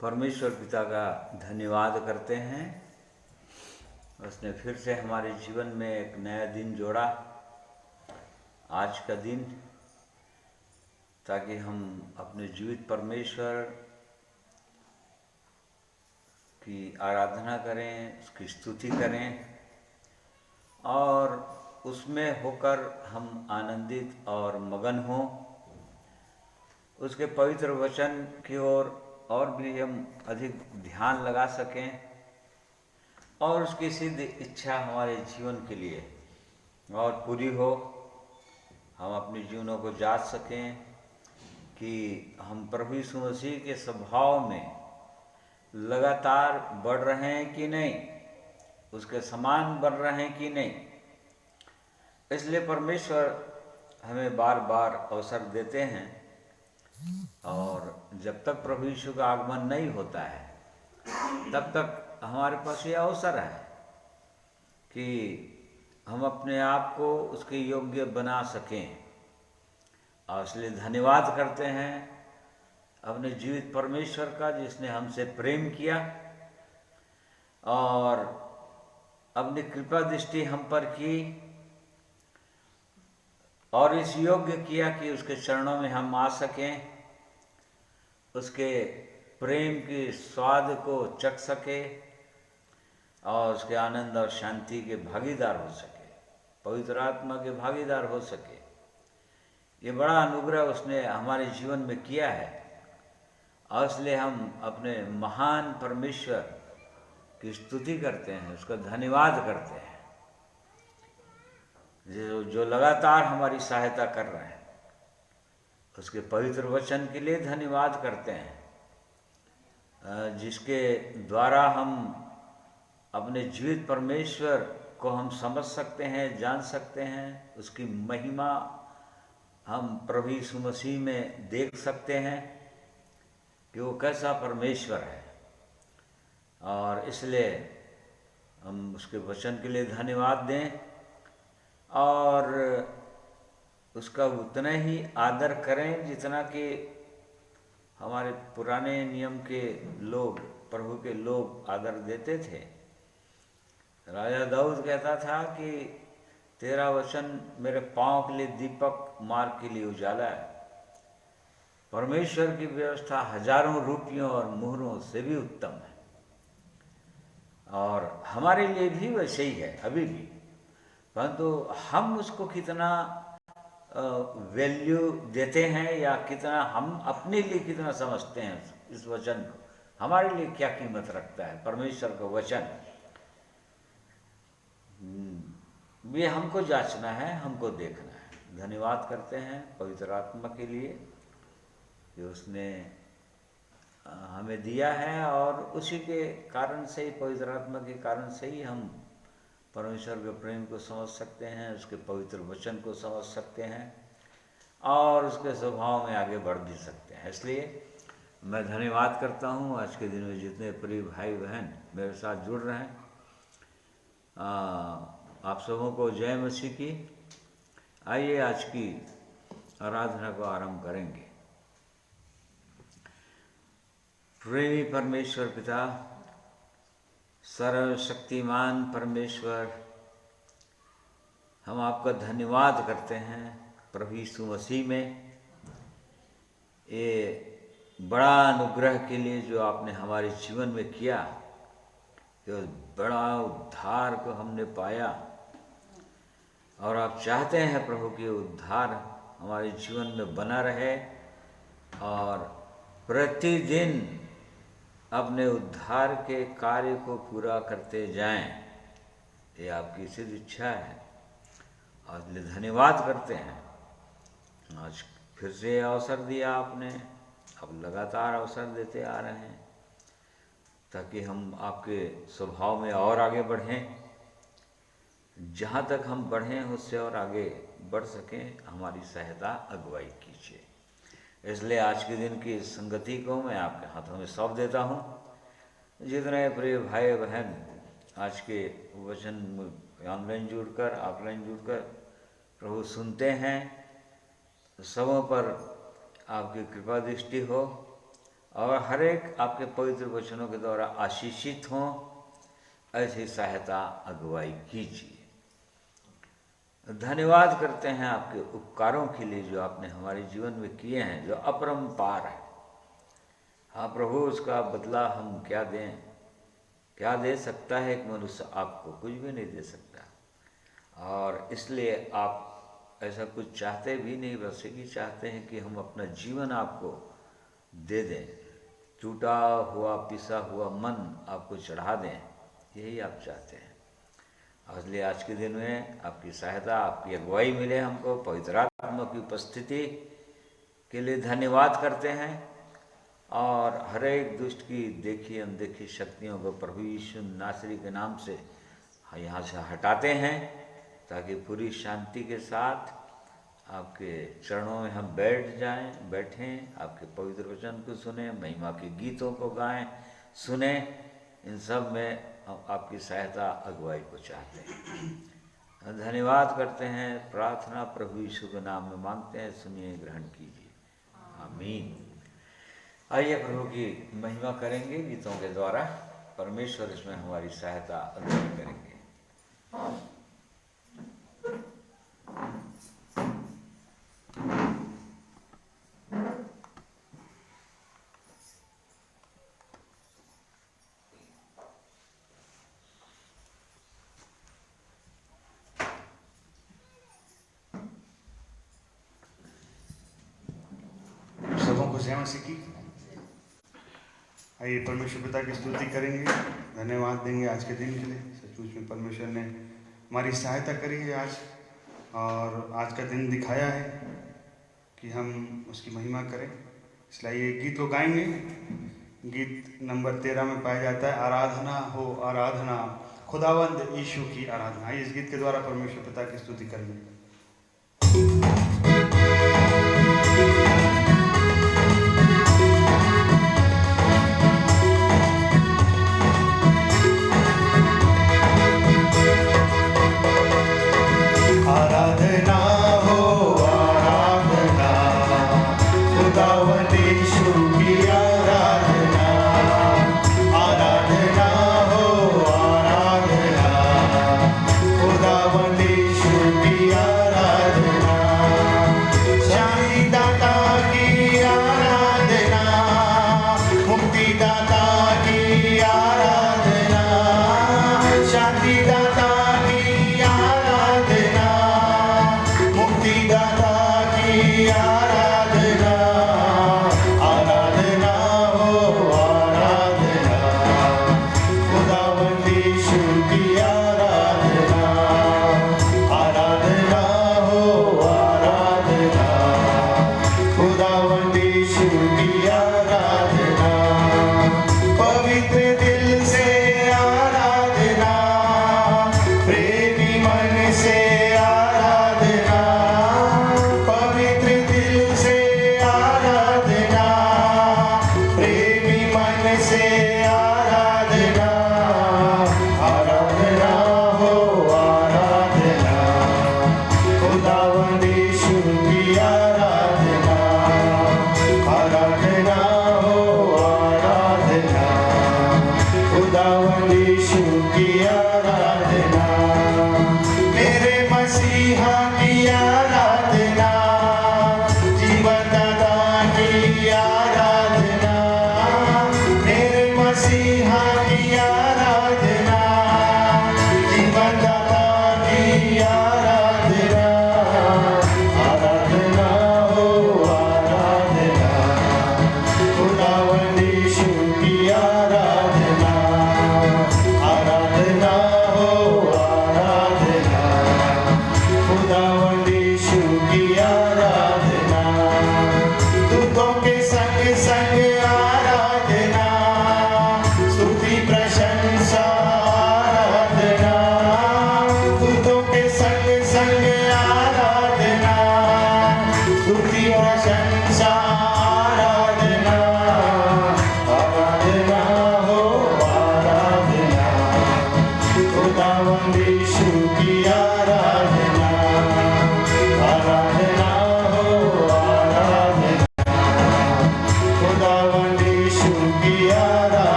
परमेश्वर पिता का धन्यवाद करते हैं। उसने फिर से हमारे जीवन में एक नया दिन जोड़ा, आज का दिन, ताकि हम अपने जीवित परमेश्वर की आराधना करें, उसकी स्तुति करें और उसमें होकर हम आनंदित और मगन हों। उसके पवित्र वचन की ओर और भी हम अधिक ध्यान लगा सकें और उसकी सिद्ध इच्छा हमारे जीवन के लिए और पूरी हो। हम अपने जीवनों को जांच सकें कि हम प्रभु यीशु मसीह के स्वभाव में लगातार बढ़ रहे हैं कि नहीं, उसके समान बन रहे हैं कि नहीं। इसलिए परमेश्वर हमें बार बार अवसर देते हैं और जब तक प्रभु यीशु का आगमन नहीं होता है तब तक हमारे पास ये अवसर है कि हम अपने आप को उसके योग्य बना सकें। और इसलिए धन्यवाद करते हैं अपने जीवित परमेश्वर का, जिसने हमसे प्रेम किया और अपनी कृपा दृष्टि हम पर की और इस योग्य किया कि उसके चरणों में हम आ सकें, उसके प्रेम के स्वाद को चख सके और उसके आनंद और शांति के भागीदार हो सके, पवित्र आत्मा के भागीदार हो सके। ये बड़ा अनुग्रह उसने हमारे जीवन में किया है और इसलिए हम अपने महान परमेश्वर की स्तुति करते हैं, उसका धन्यवाद करते हैं जो लगातार हमारी सहायता कर रहे हैं। उसके पवित्र वचन के लिए धन्यवाद करते हैं, जिसके द्वारा हम अपने जीवित परमेश्वर को हम समझ सकते हैं, जान सकते हैं। उसकी महिमा हम प्रभु यीशु मसीह में देख सकते हैं कि वो कैसा परमेश्वर है। और इसलिए हम उसके वचन के लिए धन्यवाद दें और उसका उतना ही आदर करें जितना कि हमारे पुराने नियम के लोग, प्रभु के लोग आदर देते थे। राजा दाऊद कहता था कि तेरा वचन मेरे पाँव के लिए दीपक, मार्ग के लिए उजाला है। परमेश्वर की व्यवस्था हजारों रुपयों और मुहरों से भी उत्तम है और हमारे लिए भी वैसे ही है अभी भी, परंतु हम उसको कितना वैल्यू देते हैं या कितना हम अपने लिए कितना समझते हैं इस वचन को, हमारे लिए क्या कीमत रखता है परमेश्वर का वचन, ये हमको जांचना है, हमको देखना है। धन्यवाद करते हैं पवित्र आत्मा के लिए कि उसने हमें दिया है और उसी के कारण से ही, पवित्र आत्मा के कारण से ही हम परमेश्वर के प्रेम को समझ सकते हैं, उसके पवित्र वचन को समझ सकते हैं और उसके स्वभाव में आगे बढ़ भी सकते हैं। इसलिए मैं धन्यवाद करता हूँ आज के दिन में जितने प्रिय भाई बहन मेरे साथ जुड़ रहे हैं। आप सबों को जय मसीह की। आइए आज की आराधना को आरंभ करेंगे। प्रेमी परमेश्वर पिता, सर्वशक्तिमान परमेश्वर, हम आपका धन्यवाद करते हैं प्रभु यीशु मसीह में ये बड़ा अनुग्रह के लिए जो आपने हमारे जीवन में किया, कि बड़ा उद्धार को हमने पाया और आप चाहते हैं प्रभु कि उद्धार हमारे जीवन में बना रहे और प्रतिदिन अपने उद्धार के कार्य को पूरा करते जाएं। ये आपकी सिद्ध इच्छा है और इसलिए धन्यवाद करते हैं। आज फिर से अवसर दिया आपने, अब लगातार अवसर देते आ रहे हैं ताकि हम आपके स्वभाव में और आगे बढ़ें। जहाँ तक हम बढ़ें उससे और आगे बढ़ सकें, हमारी सहायता अगुवाई कीजिए। इसलिए आज के दिन की संगति को मैं आपके हाथों में सौंप देता हूँ। जितने प्रिय भाई बहन आज के वचन ऑनलाइन जुड़कर, ऑफलाइन जुड़कर प्रभु सुनते हैं, सबों पर आपकी कृपा दृष्टि हो और हर एक आपके पवित्र वचनों के द्वारा आशीषित हों, ऐसी सहायता अगुवाई कीजिए। धन्यवाद करते हैं आपके उपकारों के लिए जो आपने हमारे जीवन में किए हैं, जो अपरंपार है। हाँ प्रभु, उसका बदला हम क्या दें? क्या दे सकता है एक मनुष्य? आपको कुछ भी नहीं दे सकता। और इसलिए आप ऐसा कुछ चाहते भी नहीं, बस ये चाहते हैं कि हम अपना जीवन आपको दे दें, टूटा हुआ पिसा हुआ मन आपको चढ़ा दें, यही आप चाहते हैं। इसलिए आज के दिन में आपकी सहायता, आपकी अगुवाई मिले हमको, पवित्र आत्मा की उपस्थिति के लिए धन्यवाद करते हैं। और हर एक दुष्ट की देखी अनदेखी शक्तियों को प्रभु यीशु नासरी के नाम से यहाँ से हटाते हैं, ताकि पूरी शांति के साथ आपके चरणों में हम बैठें, आपके पवित्र वचन को सुने, महिमा के गीतों को गाएं, सुने। इन सब में हम आपकी सहायता अगुवाई को चाहते हैं। धन्यवाद करते हैं। प्रार्थना प्रभु यीशु के नाम में मांगते हैं, सुनिए, ग्रहण कीजिए, आमीन। आइए प्रभु की महिमा करेंगे गीतों के द्वारा। परमेश्वर इसमें हमारी सहायता अगुवाई करेंगे। आइए परमेश्वर पिता की स्तुति करेंगे, धन्यवाद देंगे आज के दिन के लिए। सचमुच में परमेश्वर ने हमारी सहायता करी है आज, और आज का दिन दिखाया है कि हम उसकी महिमा करें। इसलिए ये गीत को गाएंगे। गीत नंबर 13 में पाया जाता है, आराधना हो आराधना, खुदावंद यीशु की आराधना। इस गीत के द्वारा परमेश्वर पिता की स्तुति करेंगे। खुदावंद यीशु की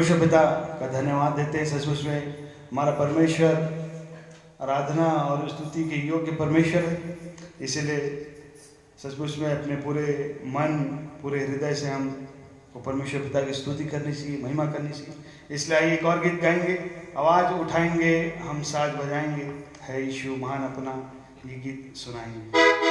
परमेश्वर पिता का धन्यवाद देते हैं। सचमुच में हमारा परमेश्वर आराधना और स्तुति के योग्य परमेश्वर है, इसीलिए सचमुच में अपने पूरे मन पूरे हृदय से हम को परमेश्वर पिता की स्तुति करनी चाहिए, महिमा करनी चाहिए। इसलिए आइए एक और गीत गाएंगे, आवाज़ उठाएंगे, हम साज बजाएंगे, है यीशु महान अपना, ये गीत सुनाएंगे।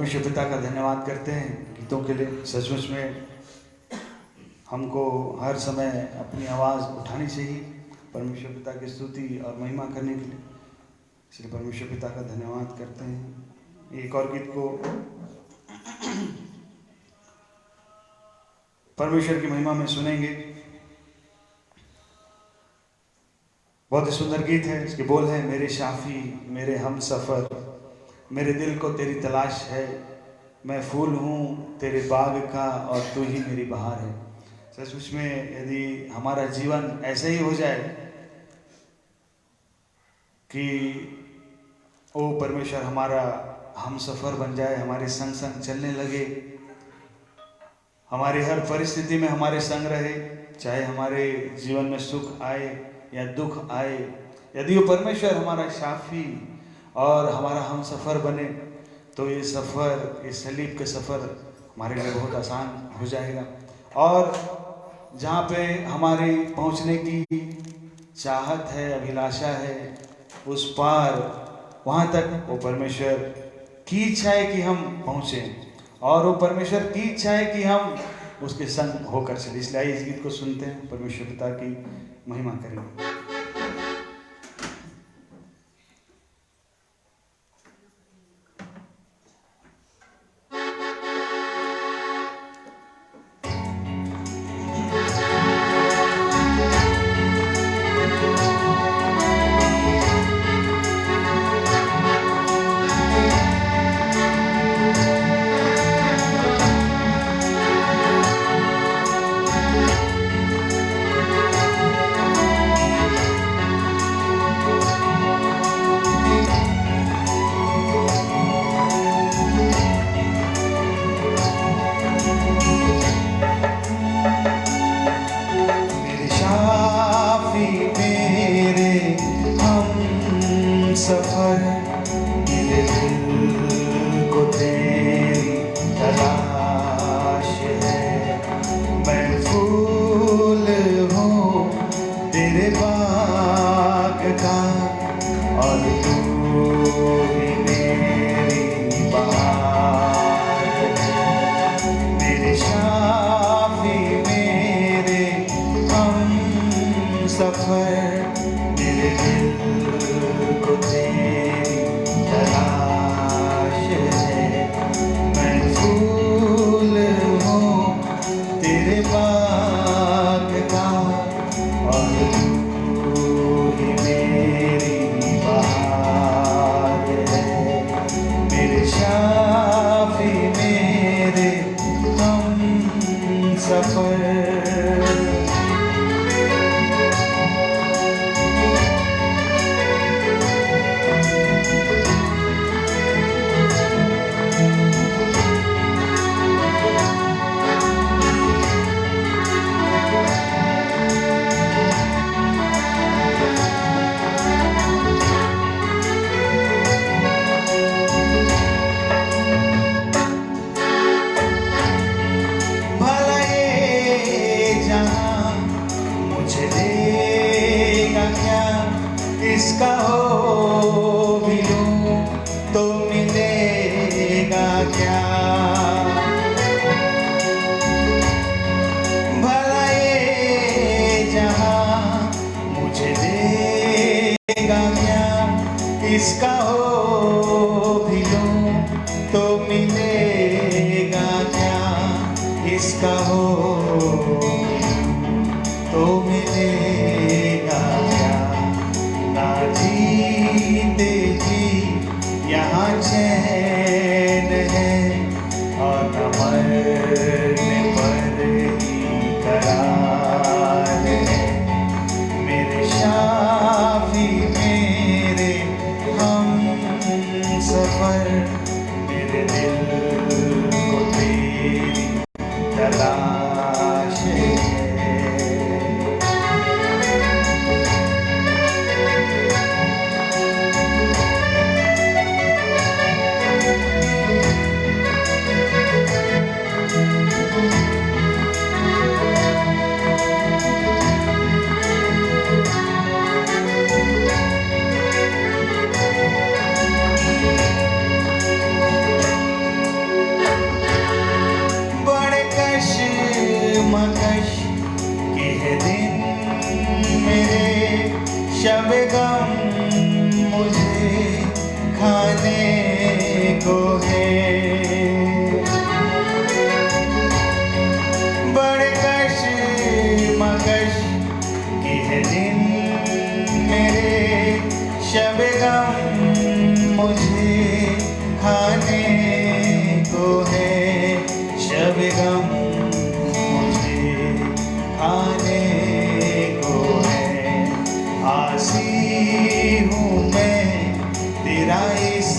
परमेश्वर पिता का धन्यवाद करते हैं गीतों के लिए। सचमुच में हमको हर समय अपनी आवाज़ उठानी चाहिए परमेश्वर पिता की स्तुति और महिमा करने के लिए, इसलिए परमेश्वर पिता का धन्यवाद करते हैं। एक और गीत को परमेश्वर की महिमा में सुनेंगे। बहुत ही सुंदर गीत है। इसके बोल है, मेरे शाफी मेरे हम सफ़र, मेरे दिल को तेरी तलाश है, मैं फूल हूँ तेरे बाग का और तू ही मेरी बहार है। सचमुच में यदि हमारा जीवन ऐसे ही हो जाए कि ओ परमेश्वर हमारा हम सफ़र बन जाए, हमारे संग संग चलने लगे, हमारी हर परिस्थिति में हमारे संग रहे, चाहे हमारे जीवन में सुख आए या दुख आए, यदि वो परमेश्वर हमारा शाफी और हमारा हम सफ़र बने तो ये सफ़र, ये सलीब के सफ़र हमारे लिए बहुत आसान हो जाएगा। और जहाँ पे हमारी पहुँचने की चाहत है, अभिलाषा है, उस पार वहाँ तक वो परमेश्वर की इच्छा है कि हम पहुँचें, और वो परमेश्वर की इच्छा है कि हम उसके संग होकर चले। इसलिए इस गीत को सुनते हैं, परमेश्वर पिता की महिमा करेंगे। इसका हो भी लूं तो मिलेगा क्या, इसका हो तो मिलेगा क्या। ना जीते जी यहाँ चैन है और न मरने पर ही करार है। मेरे शाफी मेरे हम सफर, मेरे दिल को तेरी तलाश है। खाने को है। बड़े कशमकश के है दिन मेरे, शब गम मुझे खाने को है, शब गम मुझे खाने को है। आसी हूँ मैं तेरा इस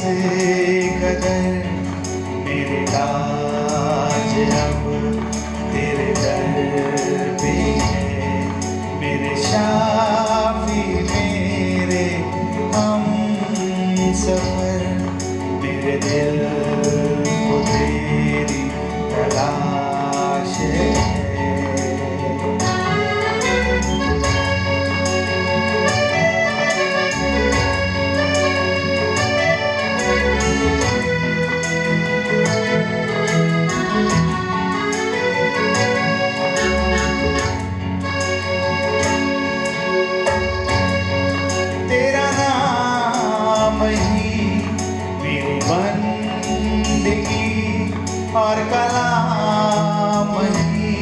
कदर, मेरे लाज अब तेरे दर पे है। मेरे शाफी मेरे हम सफर, मेरे दिल को तेरी तलाश है। तेरा नाम ही मेरी बंदगी और कलाम ही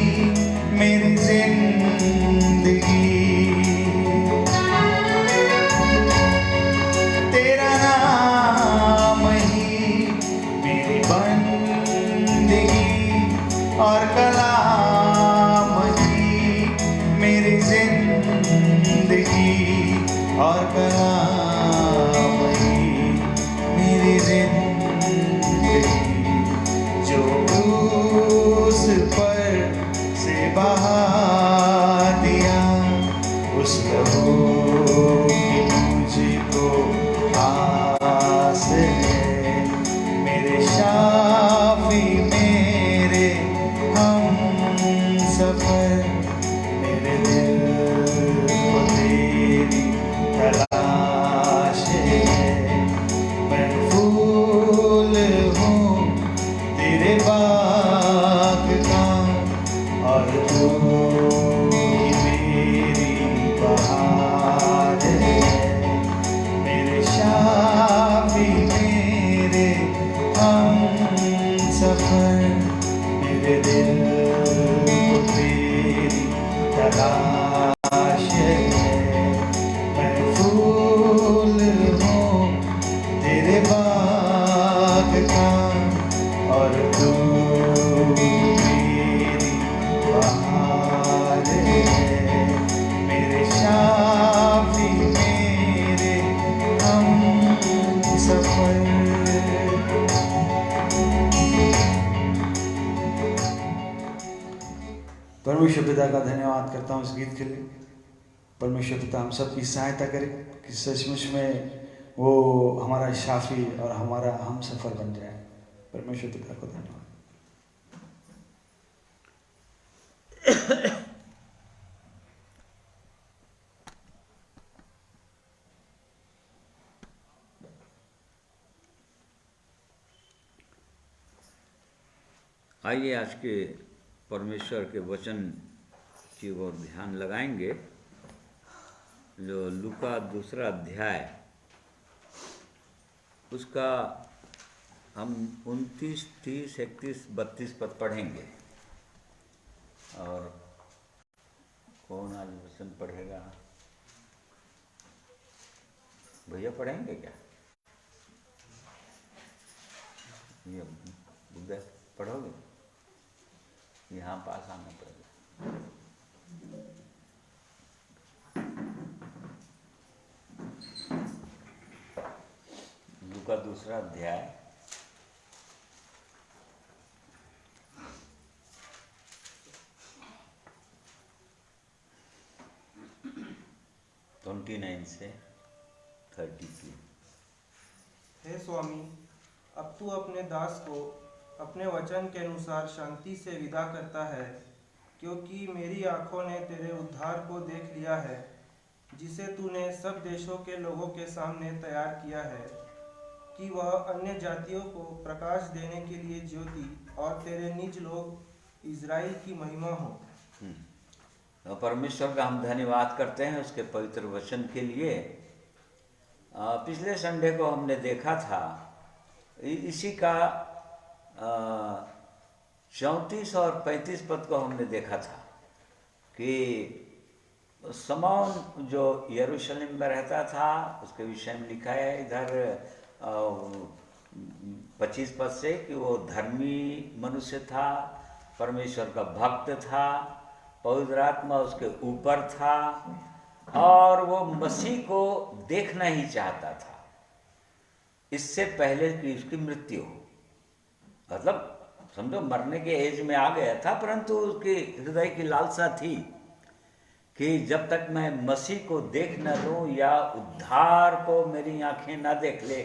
मेरी जिंदगी। तेरा नाम ही मेरी बंदगी और कलाम ही मेरी जिंदगी और कलाम ही मेरी जिंदगी। जो उस पर से बहा दिया, उस लहू की मुझको आस है। मेरे शाफी मेरे हम सफर, मेरे दिल को तेरी तलाश है। मैं फूल हूँ तेरे बाग का और तू ही मेरी बहार है। मेरे शाफी मेरे हम सफर, मेरे दिल को तेरी तलाश है। मैं फूल हूँ तेरे बाग का और तू मेरी बहार है। मेरे शाफी मेरे हम सफर। परमेश्वर पिता का धन्यवाद करता हूँ इस गीत के लिए। परमेश्वर पिता हम सब की सहायता करे कि सचमुच में वो हमारा शाफी और हमारा हम सफर बन जाए। परमेश्वर पिता को धन्यवाद। आइए आज के परमेश्वर के वचन की ओर ध्यान लगाएंगे, जो लूका 2 अध्याय उसका हम 29, 30, 31, 32 पद पढ़ेंगे। और कौन आज वचन पढ़ेगा? भैया पढ़ेंगे क्या? ये बुद्धा पढ़ोगे? यहाँ पास आना पड़ेगा। लूका 2 अध्याय 29 से 32। हे स्वामी, अब तू अपने दास को अपने वचन के अनुसार शांति से विदा करता है, क्योंकि मेरी आंखों ने तेरे उद्धार को देख लिया है, जिसे तूने सब देशों के लोगों के सामने तैयार किया है, कि वह अन्य जातियों को प्रकाश देने के लिए ज्योति और तेरे निज लोग इज़राइल की महिमा हो। तो परमेश्वर का हम धन्यवाद करते हैं उसके पवित्र वचन के लिए। पिछले संडे को हमने देखा था, इसी का 34 और 35 पद को हमने देखा था कि समौन जो यरूशलेम में रहता था उसके विषय में लिखा है इधर 25 पद से कि वो धर्मी मनुष्य था, परमेश्वर का भक्त था, पवित्र आत्मा उसके ऊपर था और वो मसीह को देखना ही चाहता था इससे पहले कि उसकी मृत्यु हो। मतलब समझो मरने के एज में आ गया था, परंतु उसके हृदय की लालसा थी कि जब तक मैं मसीह को देख न लूं या उद्धार को मेरी आंखें ना देख ले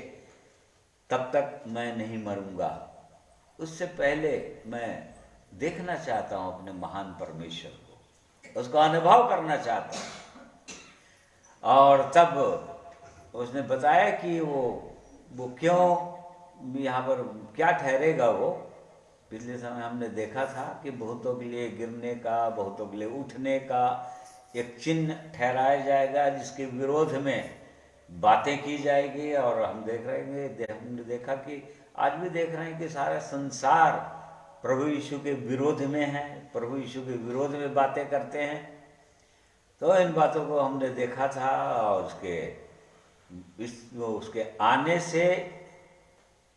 तब तक मैं नहीं मरूंगा। उससे पहले मैं देखना चाहता हूं अपने महान परमेश्वर को, उसका अनुभव करना चाहता हूं। और तब उसने बताया कि वो क्यों यहाँ पर क्या ठहरेगा। वो पिछले समय हमने देखा था कि बहुतों के लिए गिरने का, बहुतों के लिए उठने का एक चिन्ह ठहराया जाएगा जिसके विरोध में बातें की जाएगी। और हम हमने देखा कि आज भी देख रहे हैं कि सारा संसार प्रभु यीशु के विरोध में है, प्रभु यीशु के विरोध में बातें करते हैं। तो इन बातों को हमने देखा था और उसके आने से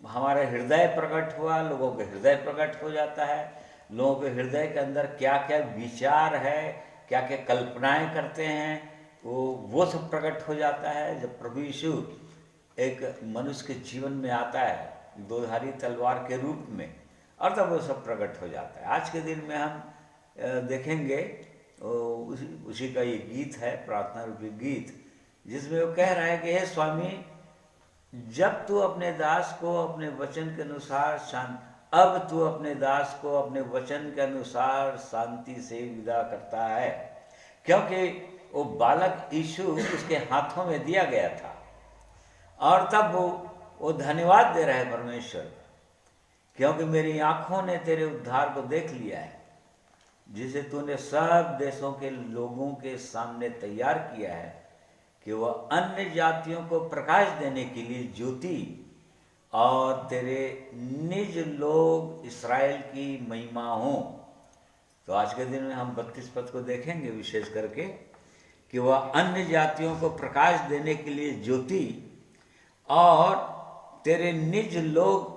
हमारा हृदय प्रकट हुआ, लोगों के हृदय प्रकट हो जाता है, लोगों के हृदय के अंदर क्या क्या विचार है, क्या क्या कल्पनाएं करते हैं, वो सब प्रकट हो जाता है। जब प्रभु यीशु एक मनुष्य के जीवन में आता है दोधारी तलवार के रूप में, और तब वो सब प्रकट हो जाता है। आज के दिन में हम देखेंगे उसी का ये गीत है, प्रार्थना रूपी गीत, जिसमें वो कह रहा है कि हे स्वामी, जब तू अपने दास को अपने वचन के अनुसार अब तू अपने दास को अपने वचन के अनुसार शांति से विदा करता है। क्योंकि वो बालक यीशु उसके हाथों में दिया गया था और तब वो धन्यवाद दे रहा है परमेश्वर, क्योंकि मेरी आंखों ने तेरे उद्धार को देख लिया है जिसे तूने सब देशों के लोगों के सामने तैयार किया है कि वह अन्य जातियों को प्रकाश देने के लिए ज्योति और तेरे निज लोग इस्राएल की महिमा हो। तो आज के दिन में हम 32 पद को देखेंगे विशेष करके कि वह अन्य जातियों को प्रकाश देने के लिए ज्योति और तेरे निज लोग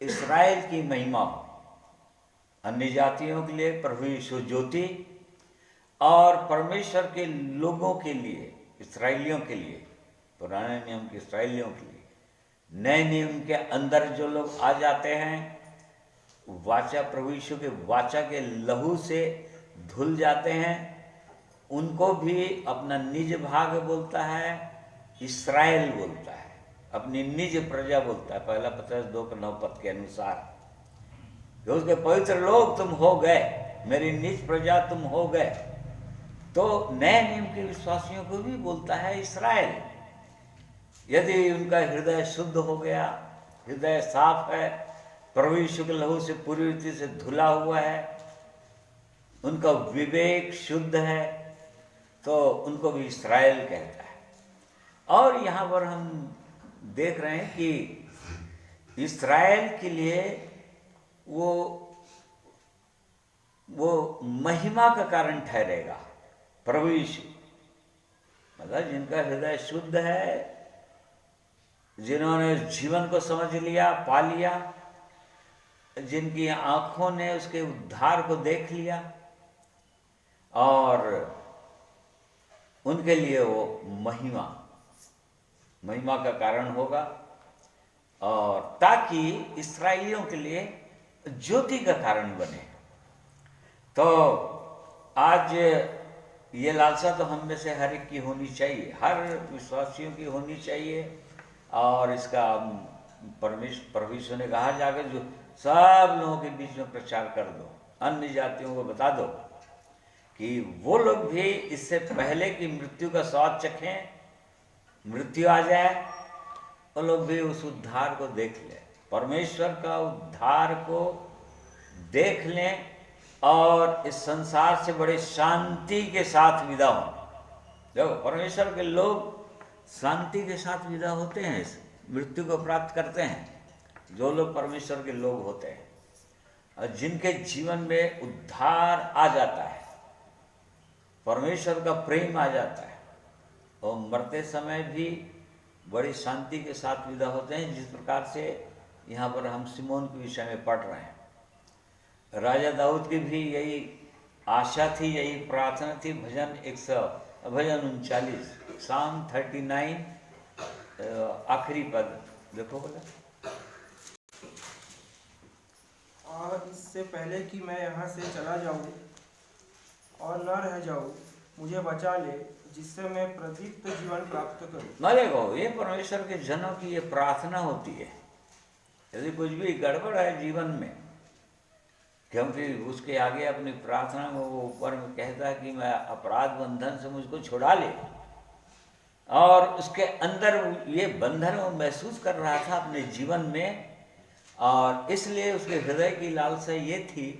इस्राएल की महिमा हो। अन्य जातियों के लिए प्रभु यीशु ज्योति और परमेश्वर के लोगों के लिए, इस्राएलियों के लिए, पुराने नियम के इस्राएलियों के लिए, नए नियम के अंदर जो लोग आ जाते हैं, वाचा प्रभु यीशु के वाचा के लहू से धुल जाते हैं, उनको भी अपना निज भाग बोलता है, इस्राएल बोलता है, अपनी निज प्रजा बोलता है। पहला पत्रस 2:9 के अनुसार कि उसके पवित्र लोग तुम हो गए, मेरी निज प्रजा तुम हो गए। तो नए नियम के विश्वासियों को भी बोलता है इस्राएल। यदि उनका हृदय शुद्ध हो गया, हृदय साफ है, प्रभु यीशु के लहू से पूरी रीति से धुला हुआ है, उनका विवेक शुद्ध है, तो उनको भी इस्राएल कहता है। और यहाँ पर हम देख रहे हैं कि इस्राएल के लिए वो महिमा का कारण ठहरेगा प्रभु यीशु। मतलब जिनका हृदय शुद्ध है, जिन्होंने जीवन को समझ लिया, पा लिया, जिनकी आंखों ने उसके उद्धार को देख लिया, और उनके लिए वो महिमा का कारण होगा, और ताकि इस्राएलियों के लिए ज्योति का कारण बने। तो आज ये लालसा तो हम में से हर एक की होनी चाहिए, हर विश्वासियों की होनी चाहिए। और इसका परमेश्वर ने कहा जाकर जो सब लोगों के बीच में प्रचार कर दो, अन्य जातियों को बता दो कि वो लोग भी इससे पहले कि मृत्यु का स्वाद चखें, मृत्यु आ जाए, वो लोग भी उस उद्धार को देख लें, परमेश्वर का उद्धार को देख लें और इस संसार से बड़े शांति के साथ विदा हों। देखो, परमेश्वर के लोग शांति के साथ विदा होते हैं, मृत्यु को प्राप्त करते हैं जो लोग परमेश्वर के लोग होते हैं, और जिनके जीवन में उद्धार आ जाता है, परमेश्वर का प्रेम आ जाता है, और मरते समय भी बड़ी शांति के साथ विदा होते हैं, जिस प्रकार से यहाँ पर हम सिमोन के विषय में पढ़ रहे हैं। राजा दाऊद की भी यही आशा थी, यही प्रार्थना थी। भजन 39 Psalm 39 आखिरी पद देखो बोला, इससे पहले कि मैं यहाँ से चला जाऊँ और न रह जाऊँ, मुझे बचा ले, जिससे मैं प्रदीप्त जीवन प्राप्त करूँ। न देखो, ये परमेश्वर के जनों की ये प्रार्थना होती है। यदि कुछ भी गड़बड़ है जीवन में, क्योंकि उसके आगे अपनी प्रार्थना में वो ऊपर में कहता है कि मैं अपराध बंधन से मुझको छुड़ा ले, और उसके अंदर ये बंधन वो महसूस कर रहा था अपने जीवन में, और इसलिए उसके हृदय की लालसा ये थी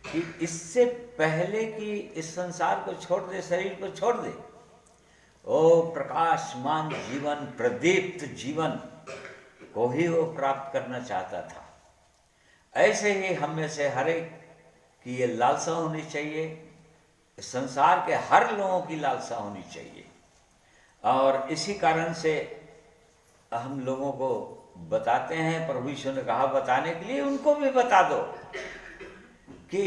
कि इससे पहले कि इस संसार को छोड़ दे, शरीर को छोड़ दे, ओ प्रकाशमान जीवन, प्रदीप्त जीवन को ही वो प्राप्त करना चाहता था। ऐसे ही हम में से हर एक की ये लालसा होनी चाहिए, संसार के हर लोगों की लालसा होनी चाहिए। और इसी कारण से हम लोगों को बताते हैं, प्रभु यीशु ने कहा बताने के लिए, उनको भी बता दो कि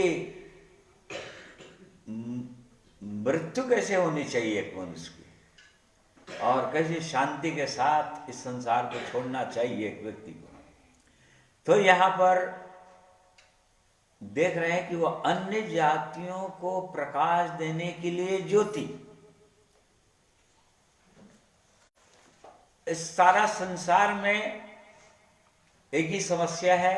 मृत्यु कैसे होनी चाहिए एक मनुष्य की, और कैसे शांति के साथ इस संसार को छोड़ना चाहिए एक व्यक्ति को। तो यहाँ पर देख रहे हैं कि वो अन्य जातियों को प्रकाश देने के लिए ज्योति, इस सारा संसार में एक ही समस्या है,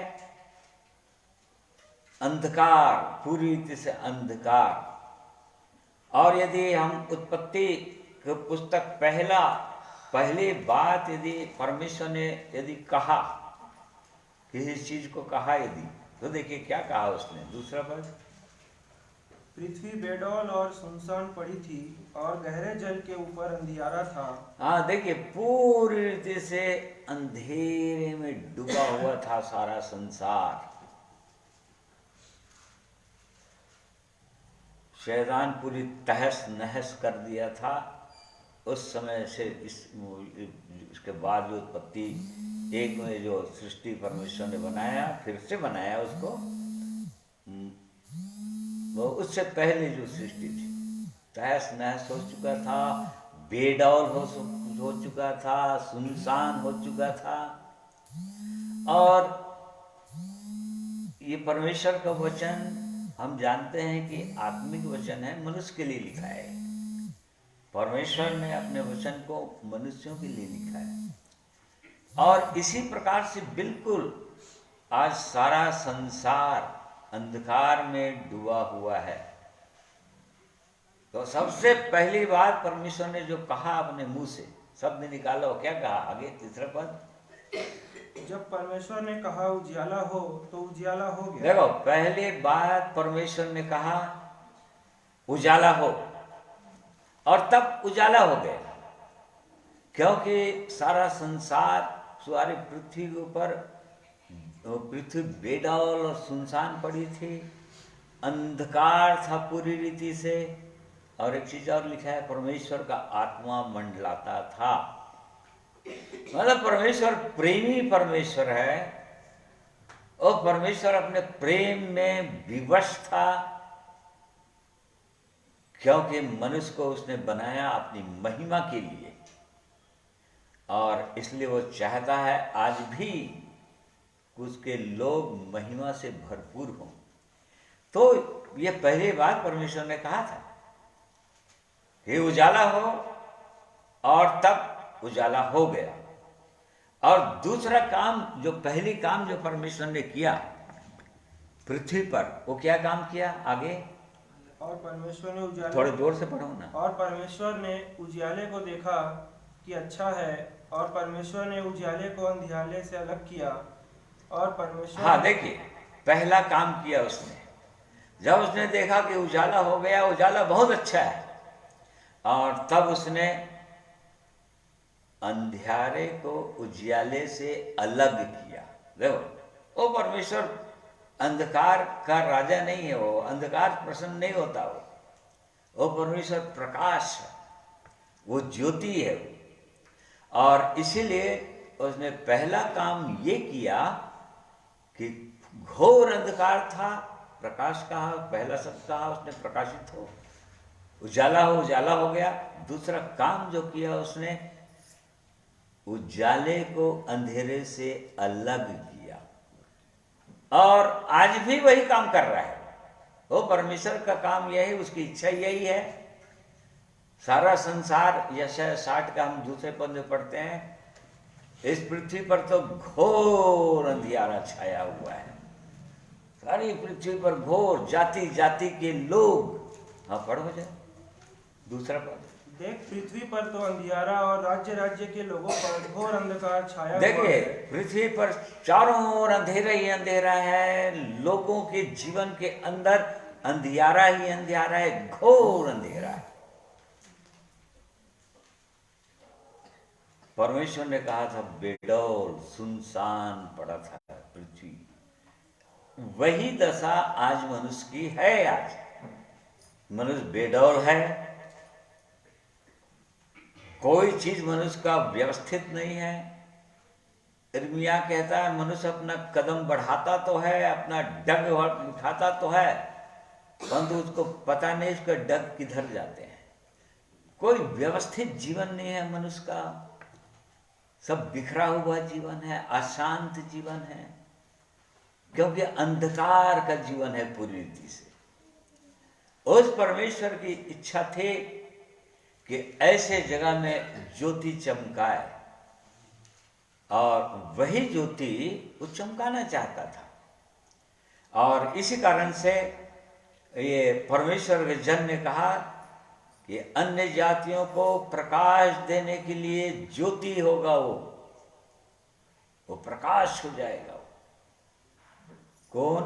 अंधकार, पूरी रीति से अंधकार। और यदि हम उत्पत्ति की पुस्तक पहली बात यदि परमेश्वर ने यदि कहा, किसी चीज को कहा यदि, तो देखिए क्या कहा उसने, दूसरा पद, पृथ्वी बेडौल और सुनसान पड़ी थी और गहरे जल के ऊपर अंधियारा था। हाँ देखिए, पूरी रीति से अंधेरे में डूबा हुआ था सारा संसार। शैतान पूरी तहस नहस कर दिया था उस समय से। इसके बाद जो उत्पत्ति 1 में जो सृष्टि परमेश्वर ने बनाया, फिर से बनाया उसको, वो उससे पहले जो सृष्टि थी तहस नहस हो चुका था, बेडौल हो चुका था, सुनसान हो चुका था। और ये परमेश्वर का वचन हम जानते हैं कि आत्मिक वचन है, मनुष्य के लिए लिखा है। परमेश्वर ने अपने वचन को मनुष्यों के लिए लिखा है। और इसी प्रकार से बिल्कुल आज सारा संसार अंधकार में डूबा हुआ है। तो सबसे पहली बात परमेश्वर ने जो कहा अपने मुंह से, शब्द निकालो, क्या कहा आगे, तीसरा पद, जब परमेश्वर ने कहा उजियाला हो तो उजियाला हो गया। देखो, पहले बात परमेश्वर ने कहा उजाला हो, और तब उजाला हो गया, क्योंकि सारा संसार, सारी पृथ्वी के ऊपर पृथ्वी बेडौल और सुनसान पड़ी थी, अंधकार था पूरी रीति से। और एक चीज और लिखा है, परमेश्वर का आत्मा मंडलाता था। मतलब परमेश्वर प्रेमी परमेश्वर है, और परमेश्वर अपने प्रेम में विवश था, क्योंकि मनुष्य को उसने बनाया अपनी महिमा के लिए, और इसलिए वो चाहता है आज भी उसके लोग महिमा से भरपूर हों। तो ये पहली बात परमेश्वर ने कहा था कि उजाला हो, और तब उजाला हो गया। और दूसरा काम, जो पहली काम जो परमेश्वर ने किया पृथ्वी पर, वो क्या काम किया आगे, और परमेश्वर ने उजियाले, थोड़े जोर से पढ़ो ना। और परमेश्वर ने उजियाले को देखा कि अच्छा है, और परमेश्वर ने उजियाले को अंधियारे से अलग किया। और परमेश्वर, हाँ देखिए, पहला काम किया उसने, जब उसने देखा कि उजाला हो गया, उजाला बहुत अच्छा है, और तब उसने अंधियारे को उजियाले से अलग किया। देखो, वो परमेश्वर अंधकार का राजा नहीं है, वो अंधकार प्रसन्न नहीं होता, वो परमेश्वर प्रकाश है, वो ज्योति है। और इसीलिए उसने पहला काम ये किया कि घोर अंधकार था, प्रकाश कहा, पहला शब्द कहा उसने प्रकाशित हो, उजाला हो गया। दूसरा काम जो किया उसने, उजाले को अंधेरे से अलग किया। और आज भी वही काम कर रहा है वो। परमेश्वर का काम यही, उसकी इच्छा यही है। सारा संसार, यशाया 60 का हम दूसरे पद में पढ़ते हैं, इस पृथ्वी पर तो घोर अंधियारा छाया हुआ है। सारी पृथ्वी पर घोर, जाति जाति के लोग। हाँ, पढ़ो जाए दूसरा पद। देख, पृथ्वी पर तो अंधियारा और राज्य राज्य के लोगों पर घोर अंधकार छाया हुआ देखिए, है। पृथ्वी पर चारों ओर अंधेरा ही अंधेरा है, लोगों के जीवन के अंदर अंधियारा ही अंधियारा है, घोर अंधेरा है। परमेश्वर ने कहा था बेडौल सुनसान पड़ा था पृथ्वी, वही दशा आज मनुष्य की है। आज मनुष्य बेडौल है, कोई चीज मनुष्य का व्यवस्थित नहीं है। इर्मिया कहता है मनुष्य अपना कदम बढ़ाता तो है, अपना डग उठाता तो है, परंतु उसको पता नहीं उसका डग किधर जाते हैं। कोई व्यवस्थित जीवन नहीं है मनुष्य का, सब बिखरा हुआ जीवन है, अशांत जीवन है, क्योंकि अंधकार का जीवन है पूरी रीति से। उस परमेश्वर की इच्छा थी कि ऐसे जगह में ज्योति चमकाए, और वही ज्योति वो चमकाना चाहता था। और इसी कारण से ये परमेश्वर के जन ने कहा कि अन्य जातियों को प्रकाश देने के लिए ज्योति होगा, वो प्रकाश हो जाएगा। कौन?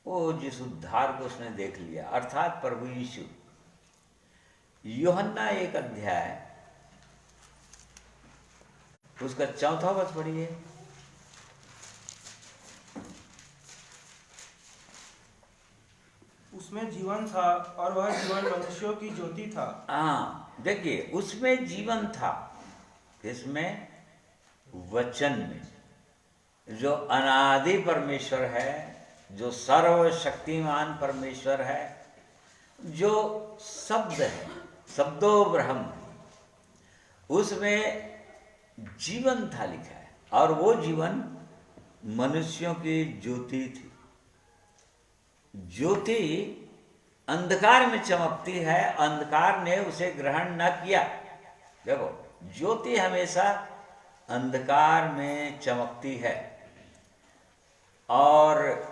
वो जिस उद्धार को उसने देख लिया, अर्थात प्रभु यीशु। यूहन्ना 1 अध्याय उसका 4वां वचन पढ़िए। उसमें जीवन था और वह जीवन मनुष्यों की ज्योति था। हाँ, देखिए, उसमें जीवन था, किसमें? वचन में, जो अनादि परमेश्वर है, जो सर्वशक्तिमान परमेश्वर है, जो शब्द है, शब्दो ब्रह्म, उसमें जीवन था लिखा है। और वो जीवन मनुष्यों की ज्योति थी। ज्योति अंधकार में चमकती है, अंधकार ने उसे ग्रहण न किया। देखो, ज्योति हमेशा अंधकार में चमकती है, और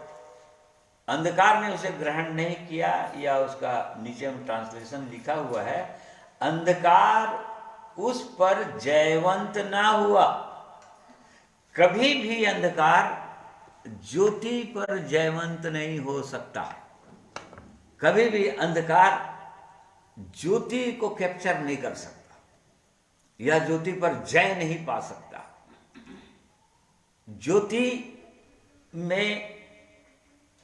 अंधकार ने उसे ग्रहण नहीं किया। या उसका नीचे में ट्रांसलेशन लिखा हुआ है, अंधकार उस पर जयवंत ना हुआ। कभी भी अंधकार ज्योति पर जयवंत नहीं हो सकता। कभी भी अंधकार ज्योति को कैप्चर नहीं कर सकता, या ज्योति पर जय नहीं पा सकता। ज्योति में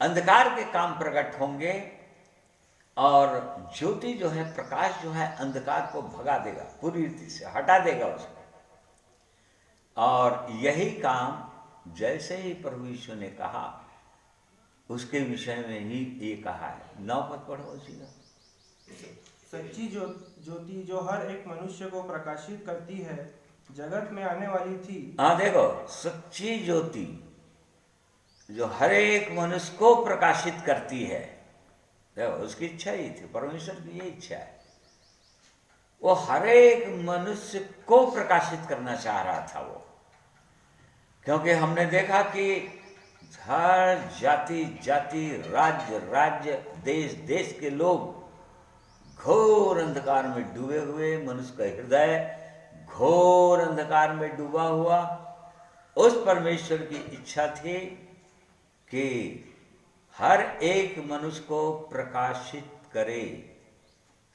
अंधकार के काम प्रकट होंगे, और ज्योति जो है, प्रकाश जो है, अंधकार को भगा देगा, पूरी रीति से हटा देगा उसको। और यही काम जैसे ही प्रभु यीशु ने कहा, उसके विषय में ही ये कहा है। 9 पद पढ़ो उसी का। सच्ची ज्योति जो हर एक मनुष्य को प्रकाशित करती है, जगत में आने वाली थी। हाँ, देखो, सच्ची ज्योति जो हर एक मनुष्य को प्रकाशित करती है, देखो, उसकी इच्छा ही थी, परमेश्वर की ये इच्छा है। वो हर एक मनुष्य को प्रकाशित करना चाह रहा था वो, क्योंकि हमने देखा कि हर जाति जाति, राज्य राज्य, देश देश के लोग घोर अंधकार में डूबे हुए, मनुष्य का हृदय घोर अंधकार में डूबा हुआ। उस परमेश्वर की इच्छा थी कि हर एक मनुष्य को प्रकाशित करे,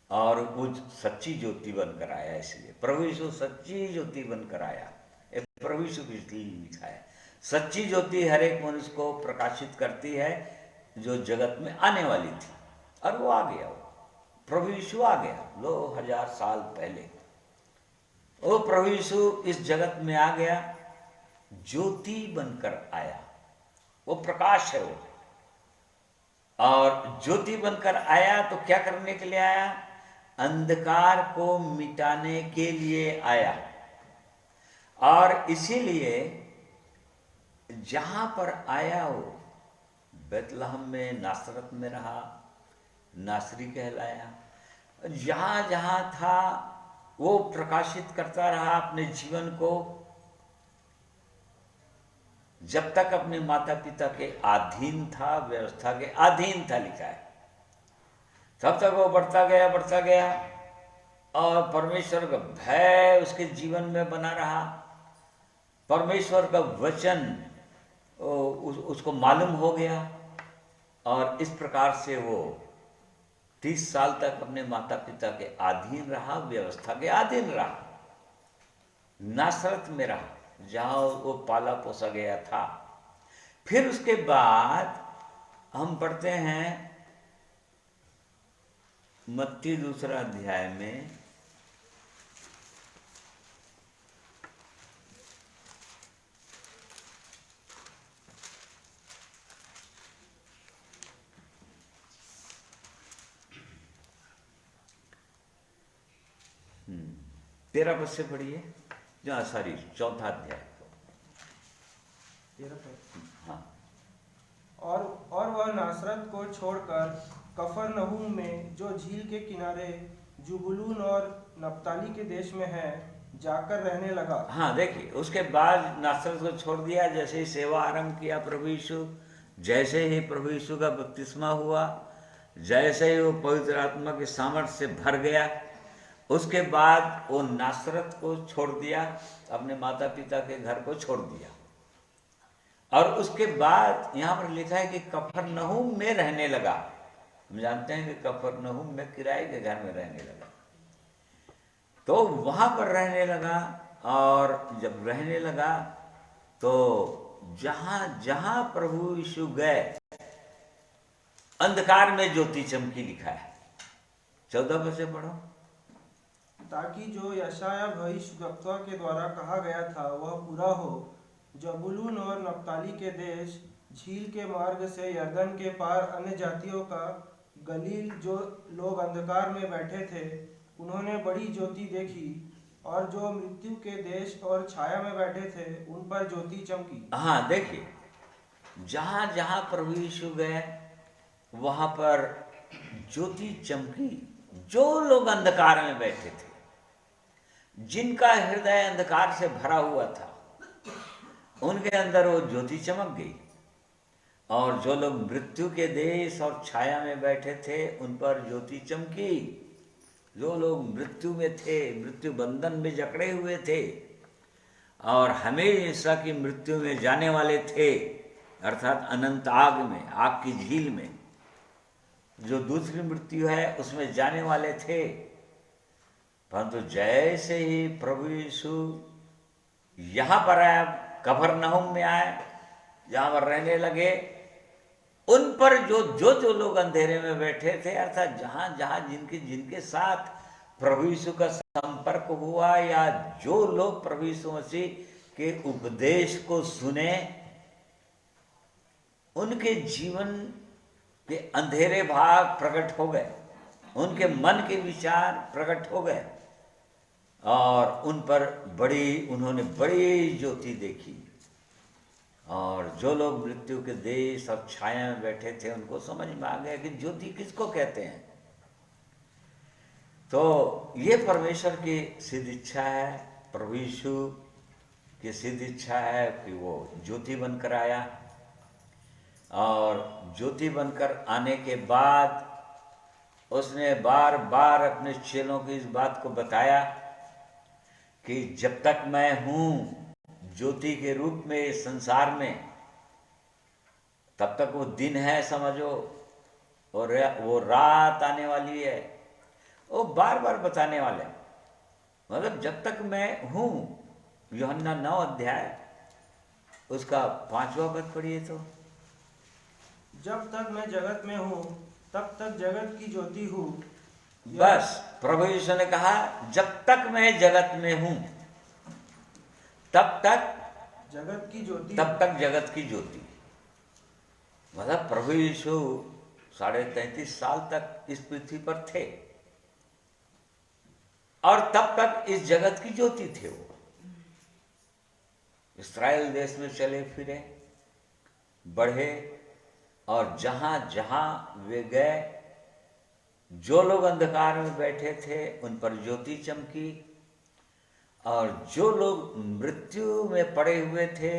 और वो सच्ची ज्योति बनकर आया। इसलिए प्रभु यीशु सच्ची ज्योति बनकर आया। ये प्रभु यीशु की इसलिए लिखा है, सच्ची ज्योति हर एक मनुष्य को प्रकाशित करती है जो जगत में आने वाली थी, और वो आ गया। वो प्रभु यीशु आ गया, लो 1000 साल पहले वो प्रभु यीशु इस जगत में आ गया, ज्योति बनकर आया। वो प्रकाश है वो, और ज्योति बनकर आया तो क्या करने के लिए आया? अंधकार को मिटाने के लिए आया। और इसीलिए जहां पर आया वो बेतलहम में, नासरत में रहा, नासरी कहलाया। जहां जहां था वो प्रकाशित करता रहा अपने जीवन को, जब तक अपने माता पिता के अधीन था, व्यवस्था के अधीन था, लिखा है, तब तक वो बढ़ता गया और परमेश्वर का भय उसके जीवन में बना रहा। परमेश्वर का वचन उसको मालूम हो गया, और इस प्रकार से वो 30 साल तक अपने माता पिता के अधीन रहा, व्यवस्था के अधीन रहा, नासरत में रहा, जहां वो पाला पोसा गया था। फिर उसके बाद हम पढ़ते हैं मत्ती 2 अध्याय में, तेरह पद से पढ़िए, जहाँ सॉरी 4 अध्याय। हाँ। और वह नासरत को छोड़कर कफरनहूम में, जो झील के किनारे जुबुलून और नप्ताली के देश में है, जाकर रहने लगा। हाँ, देखिए, उसके बाद नासरत को छोड़ दिया। जैसे ही सेवा आरंभ किया प्रभु यीशु, जैसे ही प्रभु यीशु का बपतिस्मा हुआ, जैसे ही वो पवित्र आत्मा के सामर्थ्य से भर गया, उसके बाद वो नासरत को छोड़ दिया, अपने माता पिता के घर को छोड़ दिया। और उसके बाद यहाँ पर लिखा है कि कफरनहूम में रहने लगा। हम जानते हैं कि कफरनहूम में किराए के घर में रहने लगा, तो वहां पर रहने लगा। और जब रहने लगा तो जहां जहां प्रभु यीशु गए, अंधकार में ज्योति चमकी, लिखा है। 14 पद से पढ़ो। ताकि जो यशाया भविष्यद्वक्ता के द्वारा कहा गया था वह पूरा हो। जबूलून और नप्ताली के देश, झील के मार्ग से यरदन के पार अन्य जातियों का गलील, जो लोग अंधकार में बैठे थे, उन्होंने बड़ी ज्योति देखी, और जो मृत्यु के देश और छाया में बैठे थे उन पर ज्योति चमकी। हाँ, देखिए, जहां जहां प्रभु यीशु गए वहां पर ज्योति चमकी। जो लोग अंधकार में बैठे थे, जिनका हृदय अंधकार से भरा हुआ था, उनके अंदर वो ज्योति चमक गई। और जो लोग मृत्यु के देश और छाया में बैठे थे, उन पर ज्योति चमकी। जो लोग मृत्यु में थे, मृत्यु बंधन में जकड़े हुए थे और हमेशा की मृत्यु में जाने वाले थे, अर्थात अनंत आग में, आग की झील में, जो दूसरी मृत्यु है उसमें जाने वाले थे, परंतु जैसे ही प्रभु यीशु यहाँ पर आया, कफरनहूम में आए, जहाँ पर रहने लगे, उन पर जो लोग अंधेरे में बैठे थे, अर्थात जहाँ जहाँ जिनके साथ प्रभु यीशु का संपर्क हुआ, या जो लोग प्रभु यीशु मसीह के उपदेश को सुने, उनके जीवन के अंधेरे भाग प्रकट हो गए, उनके मन के विचार प्रकट हो गए, और उन पर उन्होंने बड़ी ज्योति देखी। और जो लोग मृत्यु के देश और छाया में बैठे थे, उनको समझ में आ गया कि ज्योति किसको कहते हैं। तो ये परमेश्वर की सिद्ध इच्छा है, प्रभु यीशु की सिद्ध इच्छा है कि वो ज्योति बनकर आया। और ज्योति बनकर आने के बाद उसने बार बार अपने चेलों को इस बात को बताया कि जब तक मैं हूँ ज्योति के रूप में इस संसार में, तब तक वो दिन है समझो, और वो रात आने वाली है। वो बार बार बताने वाले हैं। मतलब जब तक मैं हूँ, यूहन्ना 9 अध्याय उसका 5वां पद पढ़िए तो, जब तक मैं जगत में हूँ तब तक जगत की ज्योति हूँ। बस प्रभु यीशु ने कहा जब तक मैं जगत में हूँ तब तक जगत की ज्योति। मतलब प्रभु यीशु 33.5 साल तक इस पृथ्वी पर थे और तब तक इस जगत की ज्योति थे। वो इस्राएल देश में चले फिरे, बढ़े, और जहां जहां वे गए, जो लोग अंधकार में बैठे थे उन पर ज्योति चमकी, और जो लोग मृत्यु में पड़े हुए थे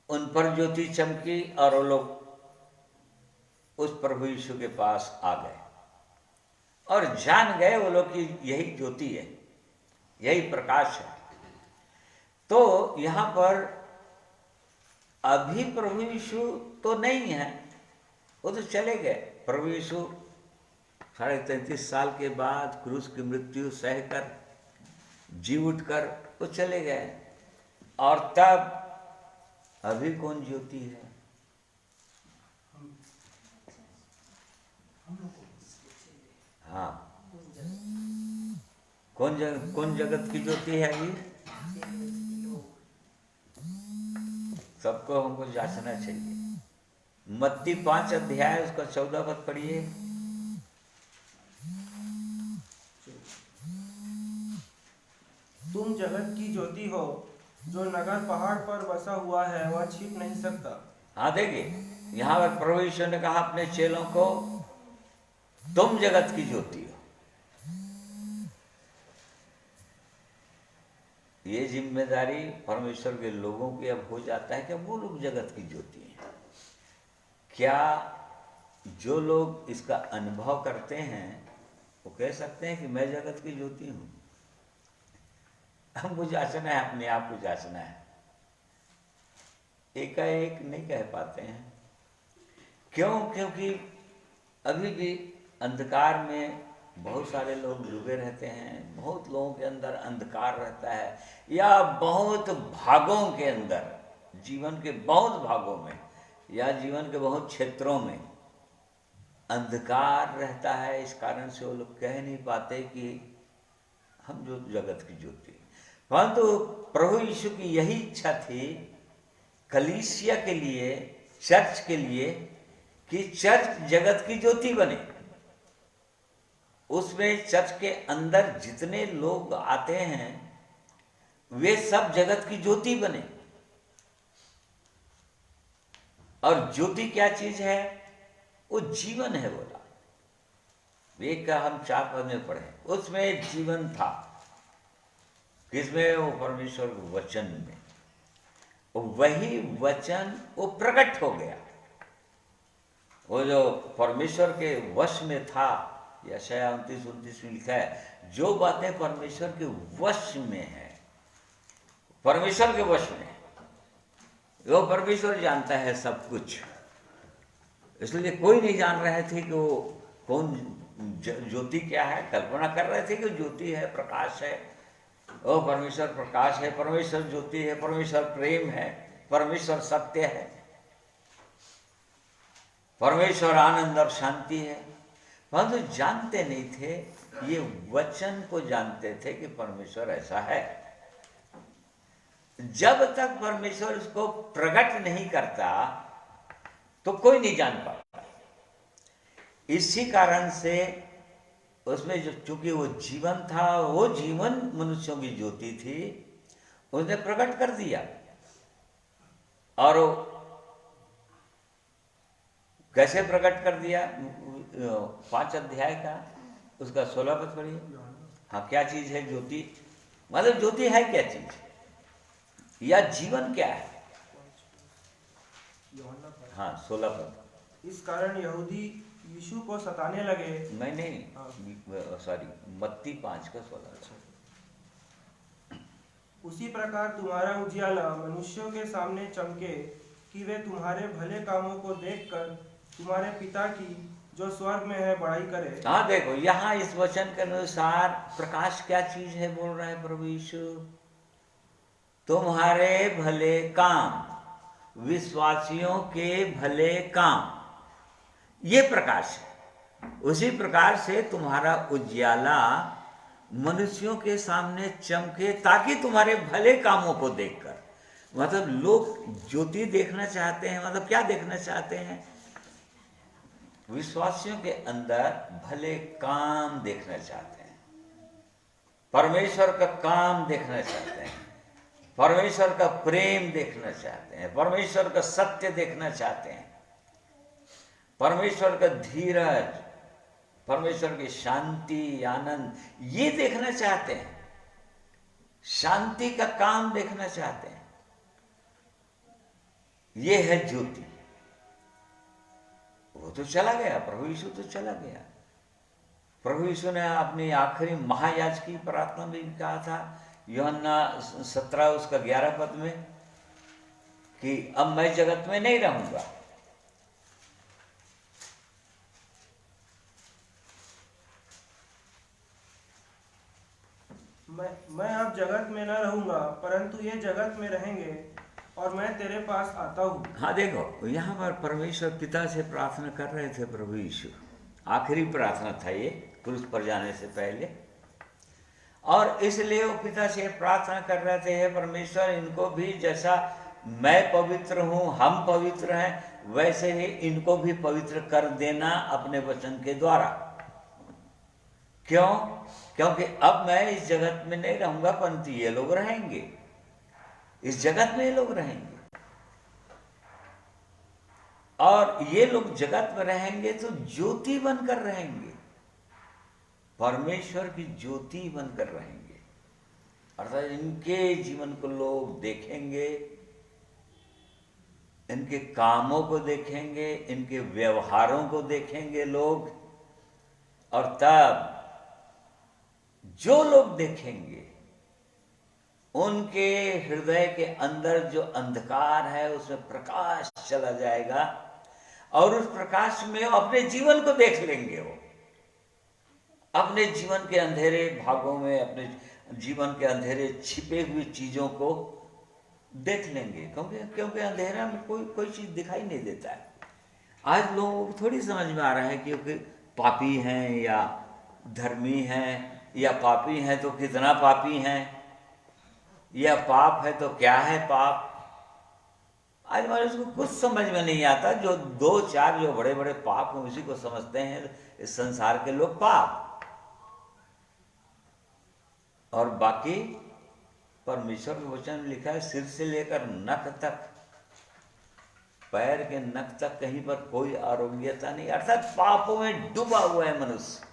उन पर ज्योति चमकी, और वो लोग उस प्रभु यीशु के पास आ गए और जान गए वो लोग कि यही ज्योति है, यही प्रकाश है। तो यहाँ पर अभी प्रभु यीशु तो नहीं है, वो तो चले गए। प्रभु यीशु 33.5 साल के बाद क्रूस की मृत्यु सहकर जी उठकर वो चले गए, और तब अभी कौन ज्योति है? हाँ, कौन जगत की ज्योति है अभी? सबको हमको जांचना चाहिए। मत्ती 5 अध्याय उसका 14 पद पढ़िए। तुम जगत की ज्योति हो, जो नगर पहाड़ पर बसा हुआ है वह छिप नहीं सकता। हाँ, देखिए यहाँ पर प्रभु यीशु ने कहा अपने चेलों को तुम जगत की ज्योति हो। ये जिम्मेदारी परमेश्वर के लोगों की अब हो जाता है कि वो लोग जगत की ज्योति हैं। क्या जो लोग इसका अनुभव करते हैं वो कह सकते हैं कि मैं जगत की ज्योति हूँ? हमको जांचना है, अपने आप को जांचना है। एकाएक नहीं कह पाते हैं। क्यों? क्योंकि अभी भी अंधकार में बहुत सारे लोग डूबे रहते हैं, बहुत लोगों के अंदर अंधकार रहता है, या बहुत भागों के अंदर, जीवन के बहुत भागों में या जीवन के बहुत क्षेत्रों में अंधकार रहता है। इस कारण से वो लोग कह नहीं पाते कि हम जो जगत की ज्योति। परंतु प्रभु यीशु की यही इच्छा थी कलीसिया के लिए, चर्च के लिए, कि चर्च जगत की ज्योति बने। उसमें चर्च के अंदर जितने लोग आते हैं वे सब जगत की ज्योति बने। और ज्योति क्या चीज है? वो जीवन है। बोला एक का हम 4 पद में पढ़े, उसमें जीवन था। किसमें? वो परमेश्वर के वचन में। वही वचन वो प्रकट हो गया। वो जो परमेश्वर के वश में था, यशायाह 29-29 में लिखा है, जो बातें परमेश्वर के वश में है, परमेश्वर के वश में है, वो परमेश्वर जानता है सब कुछ। इसलिए कोई नहीं जान रहे थे कि वो कौन ज्योति क्या है। कल्पना कर रहे थे कि ज्योति है, प्रकाश है, वो परमेश्वर प्रकाश है, परमेश्वर ज्योति है, परमेश्वर प्रेम है, परमेश्वर सत्य है, परमेश्वर आनंद और शांति है। परंतु जानते नहीं थे, ये वचन को जानते थे कि परमेश्वर ऐसा है। जब तक परमेश्वर उसको प्रकट नहीं करता तो कोई नहीं जान पाता। इसी कारण से उसमें जो चूंकि वो जीवन था, वो जीवन मनुष्यों की ज्योति थी, उसने प्रकट कर दिया। और कैसे प्रकट कर दिया? 5 अध्याय का उसका 16 पद पढ़िए। हाँ, क्या चीज है ज्योति? मतलब ज्योति है क्या चीज, या जीवन क्या है? हाँ, 16 पद। इस कारण यहूदी यीशु को सताने लगे। नहीं, सॉरी, मत्ती 5 का 16। उसी प्रकार तुम्हारा उजियाला मनुष्यों के सामने चमके, कि वे तुम्हारे भले कामों को देखकर तुम्हारे पिता की जो स्वर्ग में है बड़ाई करे। हाँ देखो, यहाँ इस वचन के अनुसार प्रकाश क्या चीज है बोल रहा है प्रभु यीशु। तुम्हारे भले काम, विश्वासियों के भले काम, ये प्रकाश है। उसी प्रकार से तुम्हारा उजियाला मनुष्यों के सामने चमके, ताकि तुम्हारे भले कामों को देखकर, मतलब लोग ज्योति देखना चाहते हैं। मतलब क्या देखना चाहते हैं? विश्वासियों के अंदर भले काम देखना चाहते हैं, परमेश्वर का काम देखना चाहते हैं, परमेश्वर का प्रेम देखना चाहते हैं, परमेश्वर का सत्य देखना चाहते हैं, परमेश्वर का धीरज, परमेश्वर की शांति, आनंद, ये देखना चाहते हैं। शांति का काम देखना चाहते हैं। ये है ज्योति। वो तो चला गया, प्रभु यीशु तो चला गया। प्रभु यीशु ने अपनी आखिरी महायाजकी प्रार्थना में भी कहा था, यूहन्ना 17 उसका 11 पद में, कि अब मैं जगत में नहीं रहूंगा, मैं अब जगत में न रहूंगा, परंतु ये जगत में रहेंगे और मैं तेरे पास आता हूँ। हाँ देखो, यहाँ पर परमेश्वर पिता से प्रार्थना कर रहे थे प्रभु यीशु। आखिरी प्रार्थना था ये क्रूस पर जाने से पहले, और इसलिए वो पिता से प्रार्थना कर रहे थे, हे परमेश्वर, इनको भी जैसा मैं पवित्र हूँ, हम पवित्र हैं, वैसे ही इनको भी पवित्र कर देना अपने वचन के द्वारा। क्यों? क्योंकि अब मैं इस जगत में नहीं रहूंगा, परंतु ये लोग रहेंगे, इस जगत में ये लोग रहेंगे। और ये लोग जगत में रहेंगे तो ज्योति बनकर रहेंगे, परमेश्वर की ज्योति बनकर रहेंगे। अर्थात इनके जीवन को लोग देखेंगे, इनके कामों को देखेंगे, इनके व्यवहारों को देखेंगे लोग, और तब जो लोग देखेंगे उनके हृदय के अंदर जो अंधकार है उसमें प्रकाश चला जाएगा, और उस प्रकाश में वो अपने जीवन को देख लेंगे। वो अपने जीवन के अंधेरे भागों में, अपने जीवन के अंधेरे छिपे हुई चीजों को देख लेंगे, क्योंकि अंधेरा में कोई चीज दिखाई नहीं देता है। आज लोगों को थोड़ी समझ में आ रहा है क्योंकि पापी हैं या धर्मी हैं, या पापी हैं तो कितना पापी हैं, या पाप है तो क्या है पाप। आज मनुष्य को कुछ समझ में नहीं आता। जो 2-4 जो बड़े बड़े पाप हैं उसी को समझते हैं इस संसार के लोग पाप, और बाकी परमेश्वर के वचन में लिखा है, सिर से लेकर नख तक, पैर के नख तक कहीं पर कोई आरोग्यता नहीं, अर्थात पापों में डूबा हुआ है मनुष्य।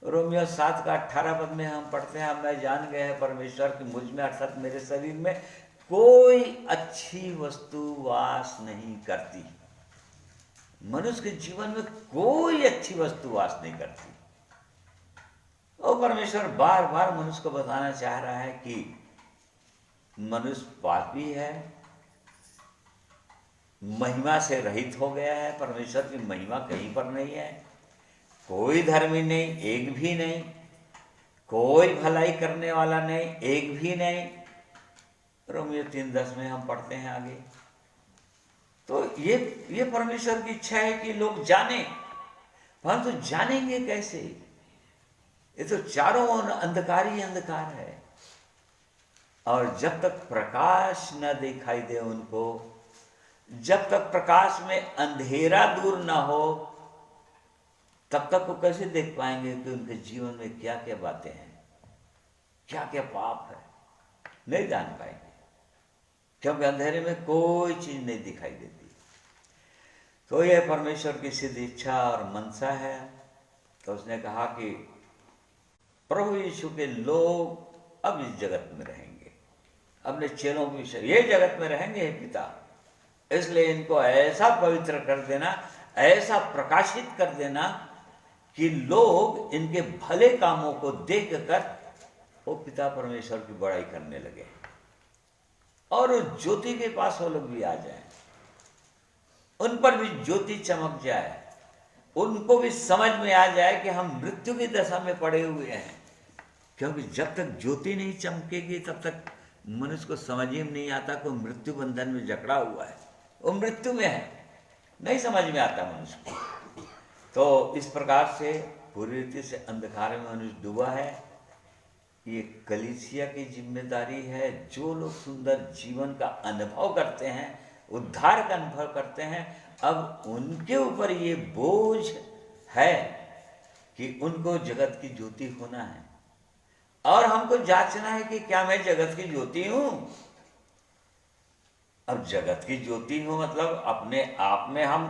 रोमियो 7 का 18 पद में हम पढ़ते हैं, मैं जान गए हैं परमेश्वर की मुझ में, अर्थात मेरे शरीर में कोई अच्छी वस्तु वास नहीं करती। मनुष्य के जीवन में कोई अच्छी वस्तु वास नहीं करती। और परमेश्वर बार बार मनुष्य को बताना चाह रहा है कि मनुष्य पापी है, महिमा से रहित हो गया है, परमेश्वर की महिमा कहीं पर नहीं है, कोई धर्मी नहीं, एक भी नहीं, कोई भलाई करने वाला नहीं, एक भी नहीं। रोमियो 3:10 में हम पढ़ते हैं आगे। तो ये परमेश्वर की इच्छा है कि लोग जाने, परंतु जानेंगे कैसे? ये तो चारों ओर अंधकार ही अंधकार है, और जब तक प्रकाश न दिखाई दे उनको, जब तक प्रकाश में अंधेरा दूर न हो, तब तक वो कैसे देख पाएंगे कि उनके जीवन में क्या क्या बातें हैं, क्या क्या पाप है? नहीं जान पाएंगे, क्योंकि अंधेरे में कोई चीज नहीं दिखाई देती। तो यह परमेश्वर की सिद्ध इच्छा और मनसा है। तो उसने कहा कि प्रभु यीशु के लोग अब इस जगत में रहेंगे, अपने चेलों के विषय ये जगत में रहेंगे हे पिता, इसलिए इनको ऐसा पवित्र कर देना, ऐसा प्रकाशित कर देना कि लोग इनके भले कामों को देखकर वो पिता परमेश्वर की बड़ाई करने लगे, और उस ज्योति के पास वो लोग भी आ जाए, उन पर भी ज्योति चमक जाए, उनको भी समझ में आ जाए कि हम मृत्यु की दशा में पड़े हुए हैं। क्योंकि जब तक ज्योति नहीं चमकेगी तब तक मनुष्य को समझ ही नहीं आता कि मृत्यु बंधन में जकड़ा हुआ है, वो मृत्यु में है, नहीं समझ में आता मनुष्य को। तो इस प्रकार से पूरी रीति से अंधकार में मनुष्य डूबा है। ये कलीसिया की जिम्मेदारी है। जो लोग सुंदर जीवन का अनुभव करते हैं, उद्धार का अनुभव करते हैं, अब उनके ऊपर ये बोझ है कि उनको जगत की ज्योति होना है और हमको जांचना है कि क्या मैं जगत की ज्योति हूं। अब जगत की ज्योति हूं मतलब अपने आप में हम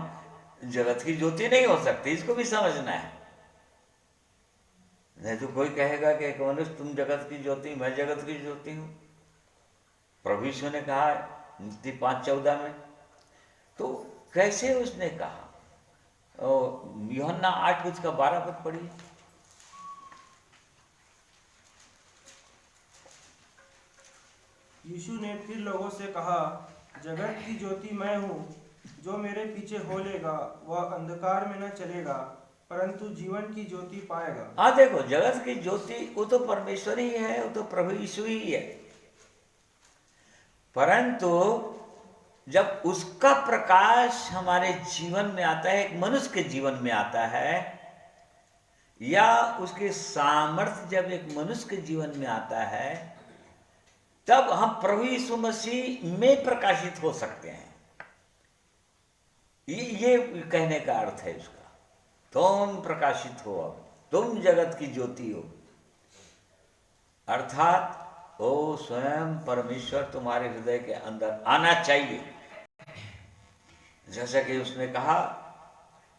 जगत की ज्योति नहीं हो सकती, इसको भी समझना है। नहीं तो कोई कहेगा कि मनुष्य तुम जगत की ज्योति, मैं जगत की ज्योति हूं। प्रभु यीशु ने कहा नीति 5:14 में, तो कैसे उसने कहा? यूहन्ना 8:12 पढ़िए। यीशु ने फिर लोगों से कहा, जगत की ज्योति मैं हूँ, जो मेरे पीछे हो लेगा वह अंधकार में न चलेगा परंतु जीवन की ज्योति पाएगा। हाँ देखो, जगत की ज्योति वो तो परमेश्वर ही है, वो तो प्रभु यीशु ही है। परंतु जब उसका प्रकाश हमारे जीवन में आता है, एक मनुष्य के जीवन में आता है, या उसके सामर्थ्य जब एक मनुष्य के जीवन में आता है, तब हम प्रभु यीशु मसीह में प्रकाशित हो सकते हैं। ये कहने का अर्थ है इसका। तुम प्रकाशित हो, अब तुम जगत की ज्योति हो, अर्थात वो स्वयं परमेश्वर तुम्हारे हृदय के अंदर आना चाहिए। जैसा कि उसने कहा,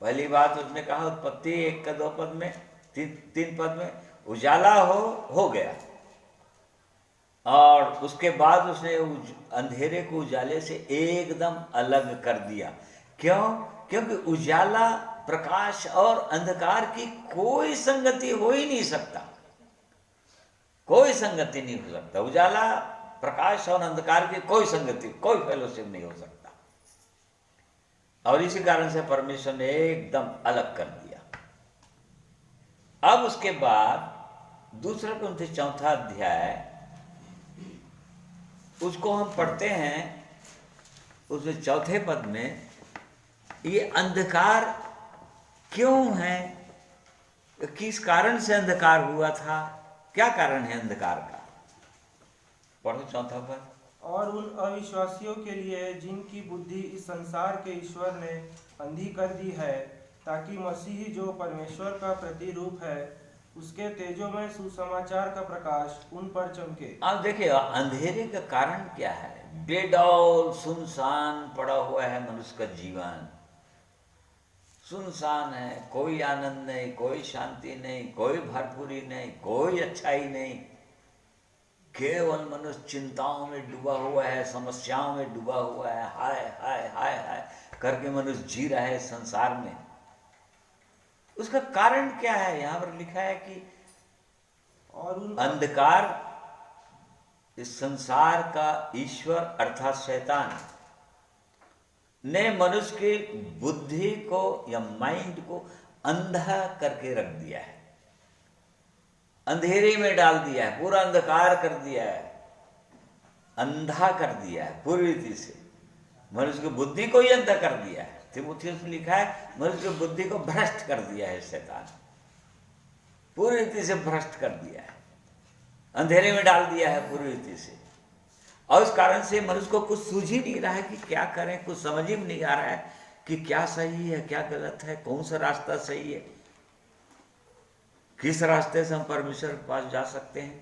पहली बात उसने कहा उत्पत्ति 1-2 पद में, 3 पद में, उजाला हो गया। और उसके बाद उसने अंधेरे को उजाले से एकदम अलग कर दिया। क्यों? क्योंकि उजाला, प्रकाश और अंधकार की कोई संगति हो ही नहीं सकता, कोई संगति नहीं हो सकता। उजाला, प्रकाश और अंधकार की कोई संगति, कोई फेलोशिप नहीं हो सकता। और इसी कारण से परमेश्वर ने एकदम अलग कर दिया। अब उसके बाद 2 कुरिन्थी 4 अध्याय, उसको हम पढ़ते हैं। उसमें 4 पद में ये अंधकार क्यों है, किस कारण से अंधकार हुआ था, क्या कारण है अंधकार का? पढ़ो 4 पद। और उन अविश्वासियों के लिए जिनकी बुद्धि इस संसार के ईश्वर ने अंधी कर दी है, ताकि मसीह जो परमेश्वर का प्रतिरूप है उसके तेजो में सुसमाचार का प्रकाश उन पर चमके। आप देखिए अंधेरे का कारण क्या है? बेडौल सुनसान पड़ा हुआ है मनुष्य का जीवन, सुनसान है, कोई आनंद नहीं, कोई शांति नहीं, कोई भरपूरी नहीं, कोई अच्छाई नहीं। केवल मनुष्य चिंताओं में डूबा हुआ है, समस्याओं में डूबा हुआ है, हाय हाय हाय हाय करके मनुष्य जी रहा है संसार में। उसका कारण क्या है? यहां पर लिखा है कि और उन अंधकार इस संसार का ईश्वर अर्थात शैतान ने मनुष्य की बुद्धि को या माइंड को अंधा करके रख दिया है, अंधेरे में डाल दिया है, पूरा अंधकार कर दिया है, अंधा कर दिया है पूरी रीति से। मनुष्य की बुद्धि को ही अंधा कर दिया है। तीमुथियुस में लिखा है मनुष्य की बुद्धि को भ्रष्ट कर दिया है शैतान, पूरी रीति से भ्रष्ट कर दिया है, अंधेरे में डाल दिया है पूरी रीति से। और उस कारण से मनुष्य को कुछ सूझ ही नहीं रहा है कि क्या करें, कुछ समझ ही नहीं आ रहा है कि क्या सही है क्या गलत है, कौन सा रास्ता सही है, किस रास्ते से हम परमेश्वर के पास जा सकते हैं,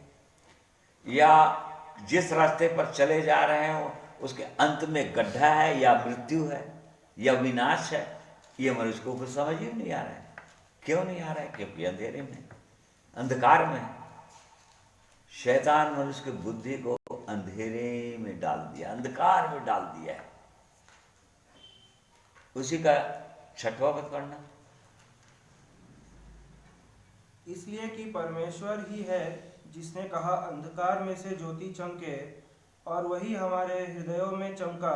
या जिस रास्ते पर चले जा रहे हैं उसके अंत में गड्ढा है या मृत्यु है या विनाश है। ये मनुष्य को कुछ समझ ही नहीं आ रहा है। क्यों नहीं आ रहा है? क्योंकि अंधेरे में, अंधकार में शैतान मनुष्य की बुद्धि को अंधेरे में डाल दिया, अंधकार में डाल दिया है। उसी का 6वां पद पढ़ना। इसलिए कि परमेश्वर ही है जिसने कहा अंधकार में से ज्योति चमके, और वही हमारे हृदयों में चमका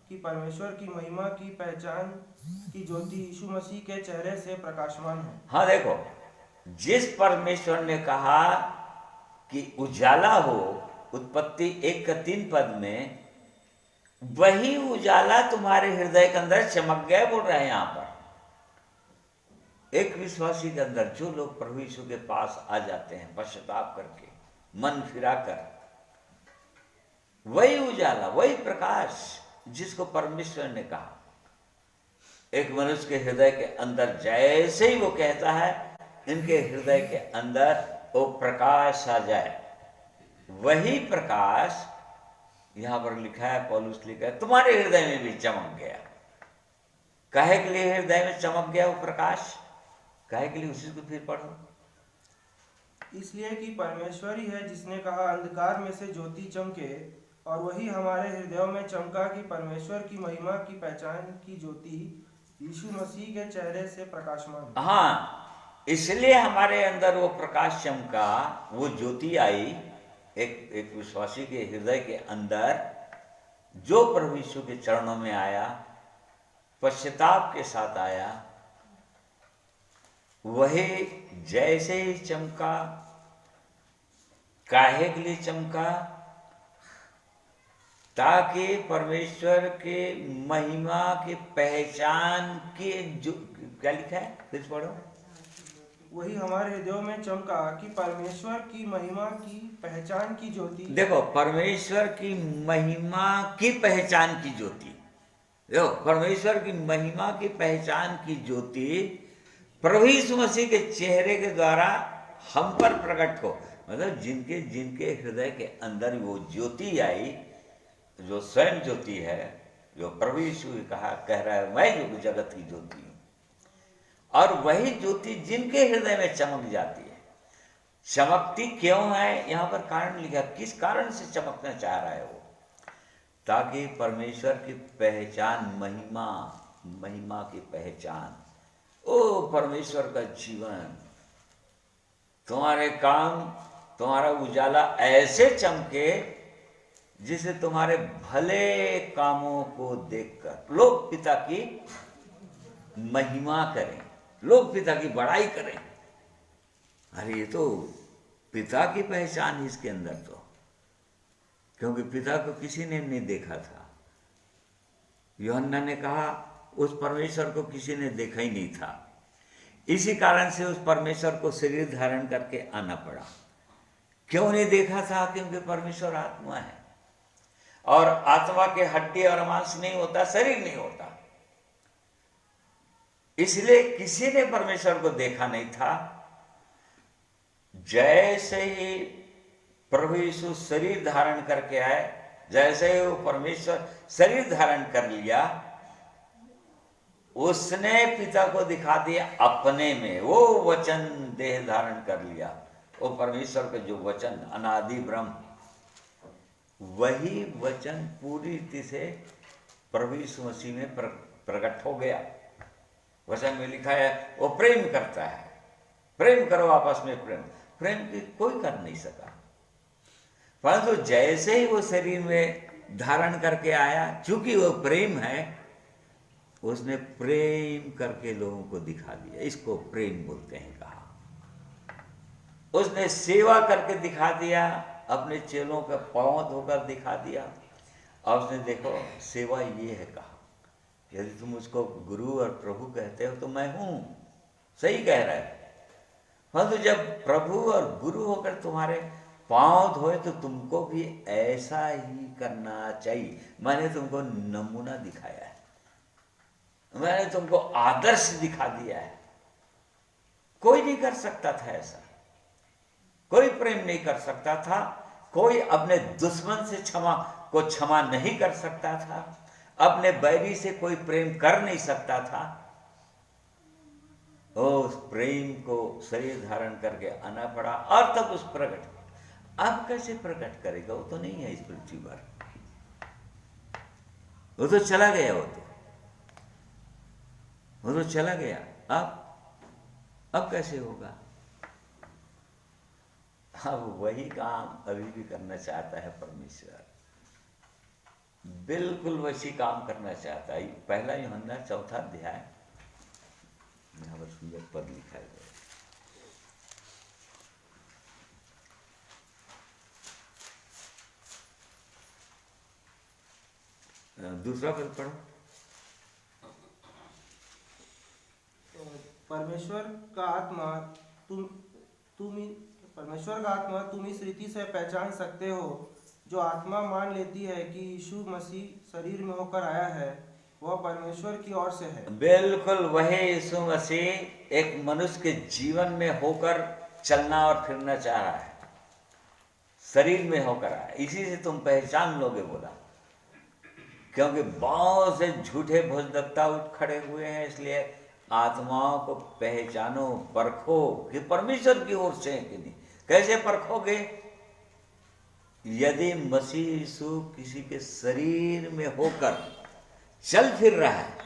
कि परमेश्वर की महिमा की पहचान की ज्योति यीशु मसीह के चेहरे से प्रकाशमान है। हाँ देखो, जिस परमेश्वर ने कहा कि उजाला हो, उत्पत्ति 1:3 में, वही उजाला तुम्हारे हृदय के अंदर चमक गया, बोल रहे हैं यहां पर। एक विश्वासी के अंदर जो लोग प्रभु यीशु के पास आ जाते हैं पश्चाताप करके, मन फिराकर, वही उजाला, वही प्रकाश जिसको परमेश्वर ने कहा, एक मनुष्य के हृदय के अंदर जैसे ही वो कहता है, इनके हृदय के अंदर वो प्रकाश आ जाए, वही प्रकाश यहां पर लिखा है, पौलुस लिखा है, तुम्हारे हृदय में भी चमक गया। काहे के लिए हृदय में चमक गया वो प्रकाश? काहे के लिए? उसी को फिर पढ़ो। इसलिए कि परमेश्वर ही है जिसने कहा अंधकार में से ज्योति चमके, और वही हमारे हृदयों में चमका कि परमेश्वर की महिमा की पहचान की ज्योति यीशु मसीह के चेहरे से प्रकाशमान। हाँ, इसलिए हमारे अंदर वो प्रकाश चमका, वो ज्योति आई एक विश्वासी के हृदय के अंदर, जो प्रभु यीशु के चरणों में आया, पश्चाताप के साथ आया, वही जैसे ही चमका। काहे के लिए चमका? ताकि परमेश्वर के महिमा की पहचान की, जो क्या लिखा है फिर पढ़ो, वही हमारे हृदयों में चमका कि परमेश्वर की महिमा की पहचान की ज्योति। देखो, परमेश्वर की महिमा की पहचान की ज्योति, देखो, परमेश्वर की महिमा की पहचान की ज्योति प्रभु यीशु मसीह के चेहरे के द्वारा हम पर प्रकट हो। मतलब जिनके जिनके हृदय के अंदर वो ज्योति आई, जो स्वयं ज्योति है, जो प्रभु यीशु कह रहा है, मैं जो जगत की ज्योति हूं, और वही ज्योति जिनके हृदय में चमक जाती है। चमकती क्यों है? यहां पर कारण लिखा, किस कारण से चमकना चाह रहा है वो? ताकि परमेश्वर की पहचान, महिमा की पहचान, ओ परमेश्वर का जीवन, तुम्हारे काम, तुम्हारा उजाला ऐसे चमके जिसे तुम्हारे भले कामों को देखकर लोग पिता की महिमा करें, लोग पिता की बड़ाई करें। अरे ये तो पिता की पहचान है इसके अंदर, तो क्योंकि पिता को किसी ने नहीं देखा था। यूहन्ना ने कहा उस परमेश्वर को किसी ने देखा ही नहीं था। इसी कारण से उस परमेश्वर को शरीर धारण करके आना पड़ा। क्यों नहीं देखा था? क्योंकि परमेश्वर आत्मा है, और आत्मा के हड्डी और मांस नहीं होता, शरीर नहीं होता, इसलिए किसी ने परमेश्वर को देखा नहीं था। जैसे ही प्रभु यीशु शरीर धारण करके आए, जैसे ही वो परमेश्वर शरीर धारण कर लिया, उसने पिता को दिखा दिया अपने में। वो वचन देह धारण कर लिया, वो परमेश्वर का जो वचन अनादि ब्रह्म, वही वचन पूरी रीति से प्रभु यीशु मसीह में प्रकट हो गया। वचन में लिखा है वो प्रेम करता है, प्रेम करो आपस में, प्रेम की कोई कर नहीं सका। परंतु जैसे ही वो शरीर में धारण करके आया, चूंकि वो प्रेम है, उसने प्रेम करके लोगों को दिखा दिया। इसको प्रेम बोलते हैं कहा। उसने सेवा करके दिखा दिया, अपने चेलों का पांव धोकर दिखा दिया। और उसने देखो सेवा ये है कहा, यदि तुम उसको गुरु और प्रभु कहते हो तो मैं हूं, सही कह रहा है। परंतु जब प्रभु और गुरु होकर तुम्हारे पांव धोए तो तुमको भी ऐसा ही करना चाहिए। मैंने तुमको नमूना दिखाया है, मैंने तुमको आदर्श दिखा दिया है। कोई नहीं कर सकता था ऐसा, कोई प्रेम नहीं कर सकता था, कोई अपने दुश्मन से क्षमा नहीं कर सकता था, अपने बैरी से कोई प्रेम कर नहीं सकता था। उस प्रेम को शरीर धारण करके आना पड़ा, और तब उस प्रकट। अब कैसे प्रकट करेगा? वो तो नहीं है इस पृथ्वी पर, वो तो चला गया, वो तो चला गया। अब कैसे होगा? अब वही काम अभी भी करना चाहता है परमेश्वर। बिल्कुल वैसी काम करना चाहता है। पहला यूहन्ना 4 अध्याय, यहाँ पर सुंदर पद लिखा है। दूसरा पद पढ़ो। परमेश्वर का आत्मा तुम इस रीति से पहचान सकते हो, जो आत्मा मान लेती है कि यीशु मसीह शरीर में होकर आया है, वह परमेश्वर की ओर से है। बिल्कुल वही यीशु मसीह एक मनुष्य के जीवन में होकर चलना और फिरना चाह रहा है, शरीर में होकर आया। इसी से तुम पहचान लोगे बोला, क्योंकि बहुत से झूठे भोजदक्ता उठ खड़े हुए हैं। इसलिए आत्माओं को पहचानो, परखो कि परमेश्वर की ओर से है कि नहीं। कैसे परखोगे? यदि मसीह यीशु किसी के शरीर में होकर चल फिर रहा है,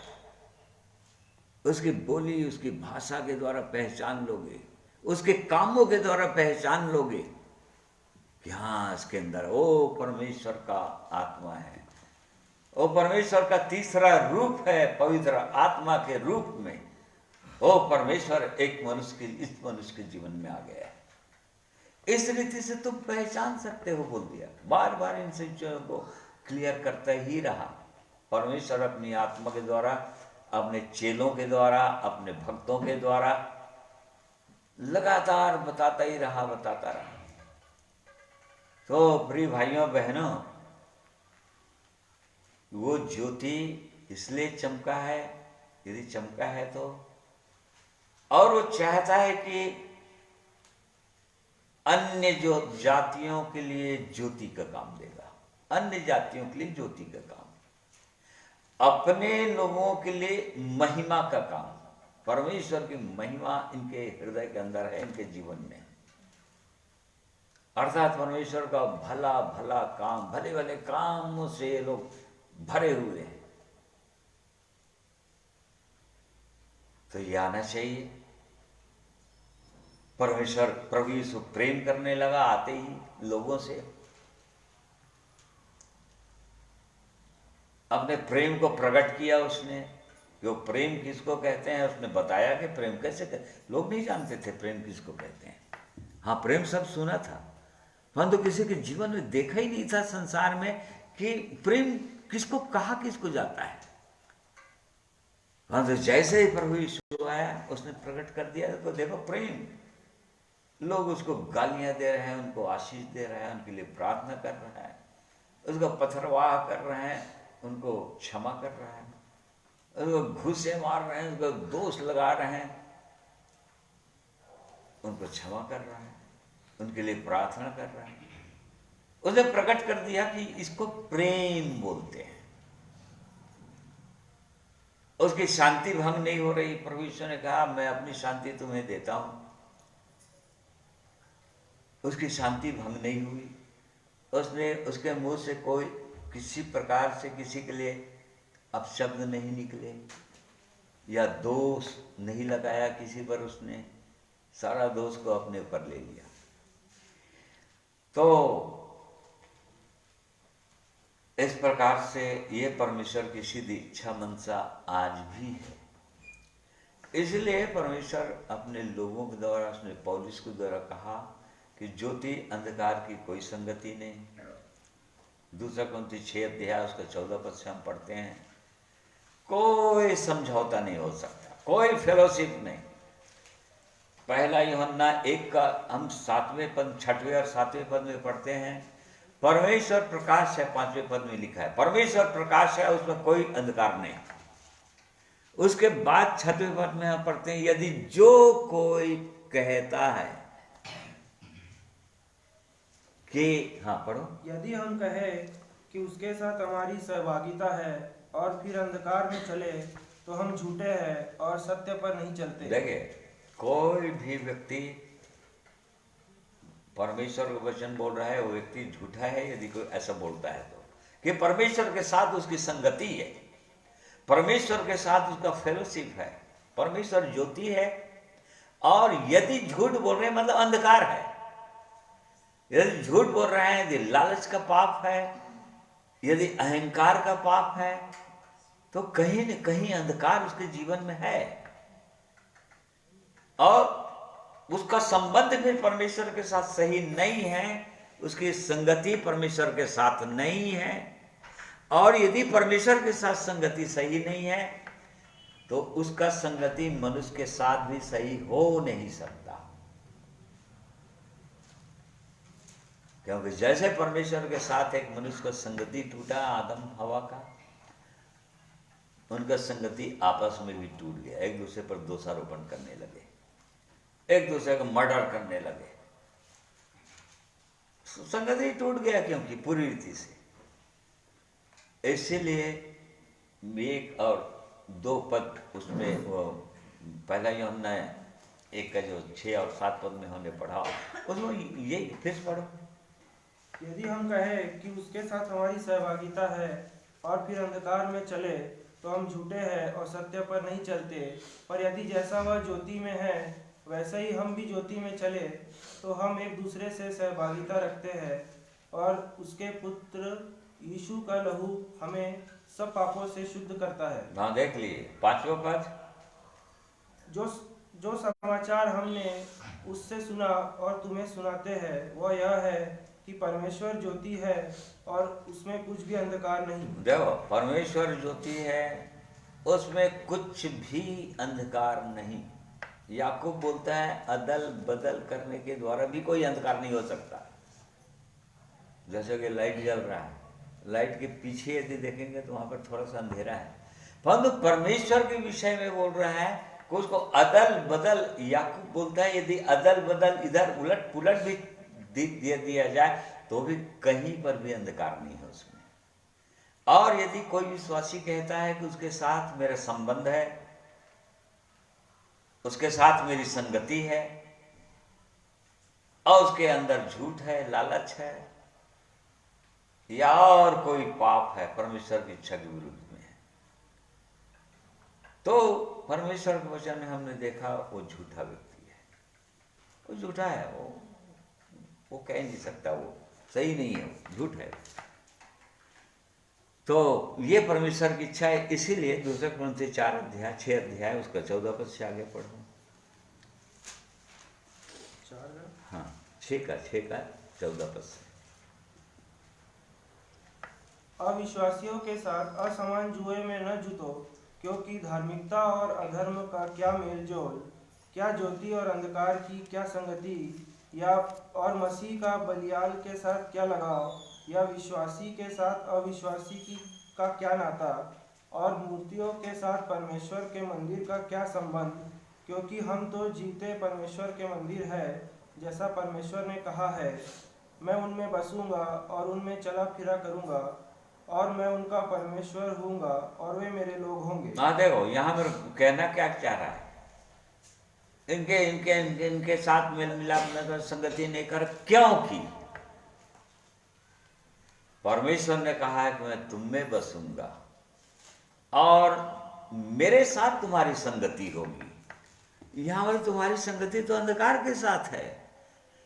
उसकी बोली, उसकी भाषा के द्वारा पहचान लोगे, उसके कामों के द्वारा पहचान लोगे कि हाँ, इसके अंदर ओ परमेश्वर का आत्मा है। वो परमेश्वर का तीसरा रूप है, पवित्र आत्मा के रूप में वो परमेश्वर एक मनुष्य के, इस मनुष्य के जीवन में आ गया है। इस रीति से तुम पहचान सकते हो, बोल दिया। बार बार इन चीजों को क्लियर करता ही रहा। परमेश्वर अपनी आत्मा के द्वारा, अपने चेलों के द्वारा, अपने भक्तों के द्वारा लगातार बताता ही रहा, बताता रहा। तो प्रिय भाइयों बहनों, वो ज्योति इसलिए चमका है, यदि चमका है तो, और वो चाहता है कि अन्य जो जातियों के लिए ज्योति का काम देगा, अन्य जातियों के लिए ज्योति का काम, अपने लोगों के लिए महिमा का काम। परमेश्वर की महिमा इनके हृदय के अंदर है, इनके जीवन में। अर्थात परमेश्वर का भला भला काम, भले भले कामों से ये लोग भरे हुए हैं। तो ये आना चाहिए। परमेश्वर प्रभु यीशु प्रेम करने लगा आते ही लोगों से, अपने प्रेम को प्रकट किया उसने। जो प्रेम किसको कहते हैं उसने बताया कि प्रेम कैसे कहते। लोग नहीं जानते थे प्रेम किसको कहते हैं। हाँ, प्रेम सब सुना था, परंतु किसी के जीवन में देखा ही नहीं था संसार में कि प्रेम किसको कहा, किसको जाता है। परंतु जैसे ही प्रभु यीशु आया, उसने प्रकट कर दिया। तो देखो प्रेम, लोग उसको गालियां दे रहे हैं, उनको आशीष दे रहे हैं, उनके लिए प्रार्थना कर रहा है, उसको पथरवाह कर रहे हैं, उनको क्षमा कर रहा है, उनको घूसे मार रहे हैं, उनको दोष लगा रहे हैं, उनको क्षमा कर रहा है, उनके लिए प्रार्थना कर रहा है। उसने प्रकट कर दिया कि इसको प्रेम बोलते हैं। उसकी शांति भंग नहीं हो रही। प्रभु यीशु ने कहा, मैं अपनी शांति तुम्हें देता हूं। उसकी शांति भंग नहीं हुई। उसने, उसके मुंह से कोई किसी प्रकार से किसी के लिए अपशब्द नहीं निकले या दोष नहीं लगाया किसी पर। उसने सारा दोष को अपने ऊपर ले लिया। तो इस प्रकार से ये परमेश्वर की सीधी इच्छा मनसा आज भी है। इसलिए परमेश्वर अपने लोगों के द्वारा, उसने पौलुस के द्वारा कहा कि ज्योति अंधकार की कोई संगति नहीं। दूसरा कुरिन्थी 6 अध्याय उसका 14 पद से हम पढ़ते हैं, कोई समझौता नहीं हो सकता, कोई फेलोशिप नहीं। पहला यूहन्ना 1 का हम 7वें पद, 6वें और 7वें पद में पढ़ते हैं, परमेश्वर प्रकाश है। 5वें पद में लिखा है परमेश्वर प्रकाश है, उसमें कोई अंधकार नहीं। उसके बाद 6वें पद में हम पढ़ते हैं, यदि जो कोई कहता है कि, हाँ पढ़ो, यदि हम कहें कि उसके साथ हमारी सहभागिता है और फिर अंधकार में चले, तो हम झूठे हैं और सत्य पर नहीं चलते। देखिए, कोई भी व्यक्ति परमेश्वर का वचन बोल रहा है, वो व्यक्ति झूठा है यदि कोई ऐसा बोलता है तो, कि परमेश्वर के साथ उसकी संगति है, परमेश्वर के साथ उसका फेलोशिप है। परमेश्वर ज्योति है, और यदि झूठ बोल रहे हैं मतलब अंधकार है। यदि झूठ बोल रहे हैं, यदि लालच का पाप है, यदि अहंकार का पाप है तो कहीं न कहीं अंधकार उसके जीवन में है, और उसका संबंध फिर परमेश्वर के साथ सही नहीं है, उसकी संगति परमेश्वर के साथ नहीं है। और यदि परमेश्वर के साथ संगति सही नहीं है तो उसका संगति मनुष्य के साथ भी सही हो नहीं सकता, क्योंकि जैसे परमेश्वर के साथ एक मनुष्य का संगति टूटा आदम हवा का, उनका संगति आपस में भी टूट गया, एक दूसरे पर दोषारोपण करने लगे, एक दूसरे को मर्डर करने लगे, संगति टूट गया क्योंकि पूरी रीति से। इसीलिए एक और दो पद उसमें वो पहला यूहन्ना एक का जो 6 और 7 पद में हमने पढ़ा, उसमें ये फिर पढ़ो। यदि हम कहें कि उसके साथ हमारी सहभागिता है और फिर अंधकार में चले तो हम झूठे हैं और सत्य पर नहीं चलते। पर यदि जैसा वह ज्योति में है वैसे ही हम भी ज्योति में चले तो हम एक दूसरे से सहभागिता रखते हैं, और उसके पुत्र यीशु का लहू हमें सब पापों से शुद्ध करता है। हाँ, देख लिए 5वां पद। जो समाचार हमने उससे सुना और तुम्हें सुनाते हैं वह यह है कि परमेश्वर ज्योति है और उसमें कुछ भी अंधकार नहीं। देखो, परमेश्वर ज्योति है, उसमें कुछ भी अंधकार नहीं। याकूब बोलता है अदल बदल करने के द्वारा भी कोई अंधकार नहीं हो सकता। जैसे कि लाइट जल रहा है, लाइट के पीछे यदि देखेंगे तो वहां पर थोड़ा सा अंधेरा है, परंतु परमेश्वर के विषय में बोल रहा है कि उसको अदल बदल, याकूब बोलता है यदि अदल बदल इधर उलट पुलट भी दे दिया जाए तो भी कहीं पर भी अंधकार नहीं है उसमें। और यदि कोई विश्वासी कहता है कि उसके साथ मेरा संबंध है, उसके साथ मेरी संगति है, और उसके अंदर झूठ है, लालच है या और कोई पाप है, परमेश्वर की इच्छा के विरुद्ध में है, तो परमेश्वर के वचन में हमने देखा वो झूठा व्यक्ति है, वो झूठा है, वो कह नहीं सकता, वो सही नहीं है, झूठ है। तो ये परमेश्वर की इच्छा है। इसीलिए दूसरे कुरिन्थियों 4 अध्याय 6 अध्याय उसका 14 पद से आगे पढ़ो। 6 का 14 पद से। अविश्वासियों के साथ असमान जुए में न जुटो, क्योंकि धार्मिकता और अधर्म का क्या मेलजोल, क्या ज्योति और अंधकार की क्या संगति, या और मसीह का बलियाल के साथ क्या लगाव, या विश्वासी के साथ अविश्वासी की का क्या नाता, और मूर्तियों के साथ परमेश्वर के मंदिर का क्या संबंध, क्योंकि हम तो जीते परमेश्वर के मंदिर है, जैसा परमेश्वर ने कहा है, मैं उनमें बसूंगा और उनमें चला फिरा करूंगा, और मैं उनका परमेश्वर हूँगा और वे मेरे लोग होंगे। हाँ, देखो यहाँ पर कहना क्या चाह रहा है, इनके इनके इनके, इनके साथ मेल मिलाप में संगति नहीं कर, क्योंकि परमेश्वर ने कहा है कि मैं तुम में बसूंगा और मेरे साथ तुम्हारी संगति होगी। यहाँ पर तुम्हारी संगति तो अंधकार के साथ है,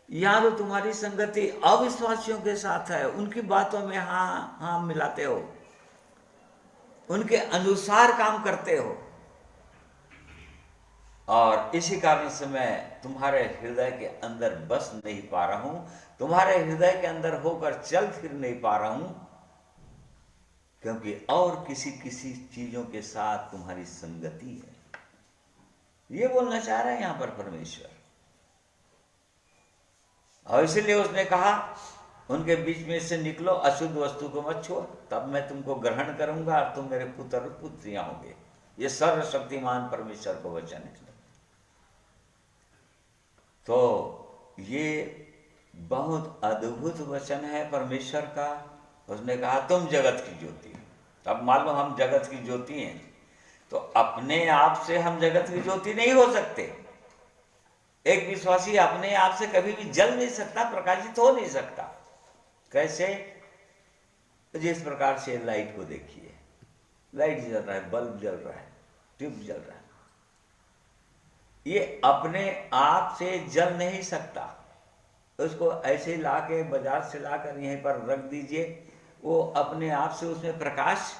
यहाँ तो तुम्हारी संगति अविश्वासियों के साथ है, उनकी बातों में हाँ हाँ मिलाते हो, उनके अनुसार काम करते हो, और इसी कारण से मैं तुम्हारे हृदय के अंदर बस नहीं पा रहा हूं, तुम्हारे हृदय के अंदर होकर चल फिर नहीं पा रहा हूं, क्योंकि और किसी किसी चीजों के साथ तुम्हारी संगति है। ये बोलना चाह रहे हैं यहां पर परमेश्वर। और इसलिए उसने कहा उनके बीच में से निकलो, अशुद्ध वस्तु को मत छुओ, तब मैं तुमको ग्रहण करूंगा और तुम मेरे पुत्र और पुत्रियां होंगे। ये सर्वशक्तिमान परमेश्वर का वचन है। तो ये बहुत अद्भुत वचन है परमेश्वर का। उसने कहा तुम जगत की ज्योति। अब मालूम हम जगत की ज्योति हैं, तो अपने आप से हम जगत की ज्योति नहीं हो सकते। एक विश्वासी अपने आप से कभी भी जल नहीं सकता, प्रकाशित हो नहीं सकता। कैसे? जिस प्रकार से लाइट को देखिए, लाइट जल रहा है, बल्ब जल रहा है, ट्यूब जल रहा है, ये अपने आप से जल नहीं सकता। उसको ऐसे ला के बाजार से लाकर यहीं पर रख दीजिए, वो अपने आप से उसमें प्रकाश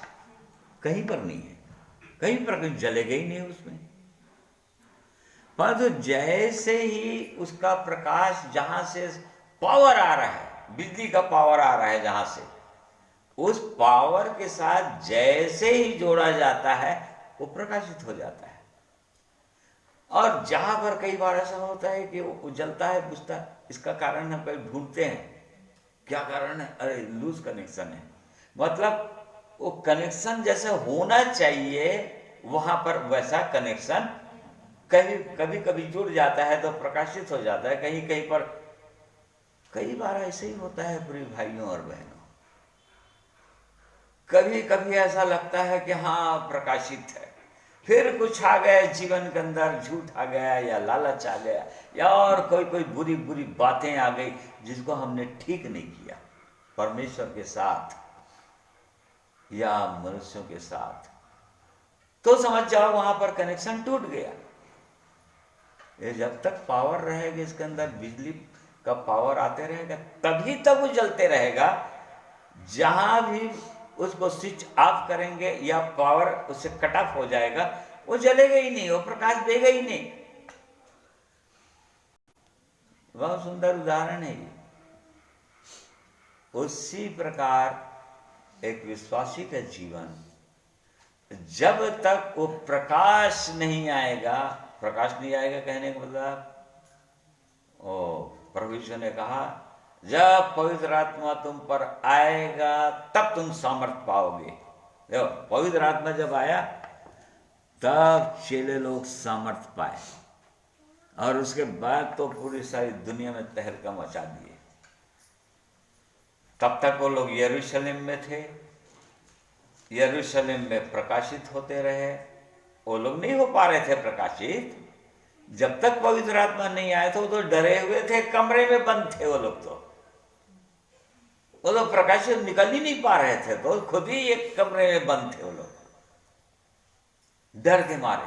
कहीं पर नहीं है, कहीं पर कहीं जलेगा ही नहीं उसमें। परंतु जैसे ही उसका प्रकाश जहां से पावर आ रहा है, बिजली का पावर आ रहा है जहां से, उस पावर के साथ जैसे ही जोड़ा जाता है वो प्रकाशित हो जाता है। और जहां पर कई बार ऐसा होता है कि वो जलता है, बुझता है, इसका कारण हम कभी ढूंढते हैं, क्या कारण है? अरे लूज कनेक्शन है। मतलब वो कनेक्शन जैसे होना चाहिए वहां पर वैसा कनेक्शन कभी कभी कभी जुड़ जाता है तो प्रकाशित हो जाता है। कहीं कहीं पर कई बार ऐसे ही होता है प्रिय भाइयों और बहनों। कभी कभी ऐसा लगता है कि हाँ प्रकाशित है, फिर कुछ आ गया जीवन के अंदर, झूठ आ गया या लालच आ गया या और कोई कोई बुरी बुरी बातें आ गई जिसको हमने ठीक नहीं किया परमेश्वर के साथ या मनुष्यों के साथ, तो समझ जाओ वहां पर कनेक्शन टूट गया। ये जब तक पावर रहेगी इसके अंदर, बिजली का पावर आते रहेगा तभी तक वो जलते रहेगा। जहां भी उसको स्विच ऑफ करेंगे या पावर उससे कट ऑफ हो जाएगा, वो जलेगा ही नहीं, वो प्रकाश देगा ही नहीं। बहुत सुंदर उदाहरण है ये। उसी प्रकार एक विश्वासी का जीवन, जब तक वो प्रकाश नहीं आएगा, प्रकाश नहीं आएगा कहने का मतलब, ओ प्रभु यीशु ने कहा जब पवित्र आत्मा तुम पर आएगा तब तुम सामर्थ पाओगे। देखो पवित्र आत्मा जब आया तब चेले लोग सामर्थ पाए, और उसके बाद तो पूरी सारी दुनिया में तहलका मचा दिए। तब तक वो लोग यरूशलेम में थे, यरूशलेम में प्रकाशित होते रहे। वो लोग नहीं हो पा रहे थे प्रकाशित जब तक पवित्र आत्मा नहीं आया। तो वो तो डरे हुए थे, कमरे में बंद थे वो लोग, तो वो लोग प्रकाशित निकल ही नहीं पा रहे थे, तो खुद ही एक कमरे में बंद थे वो लोग डर के मारे।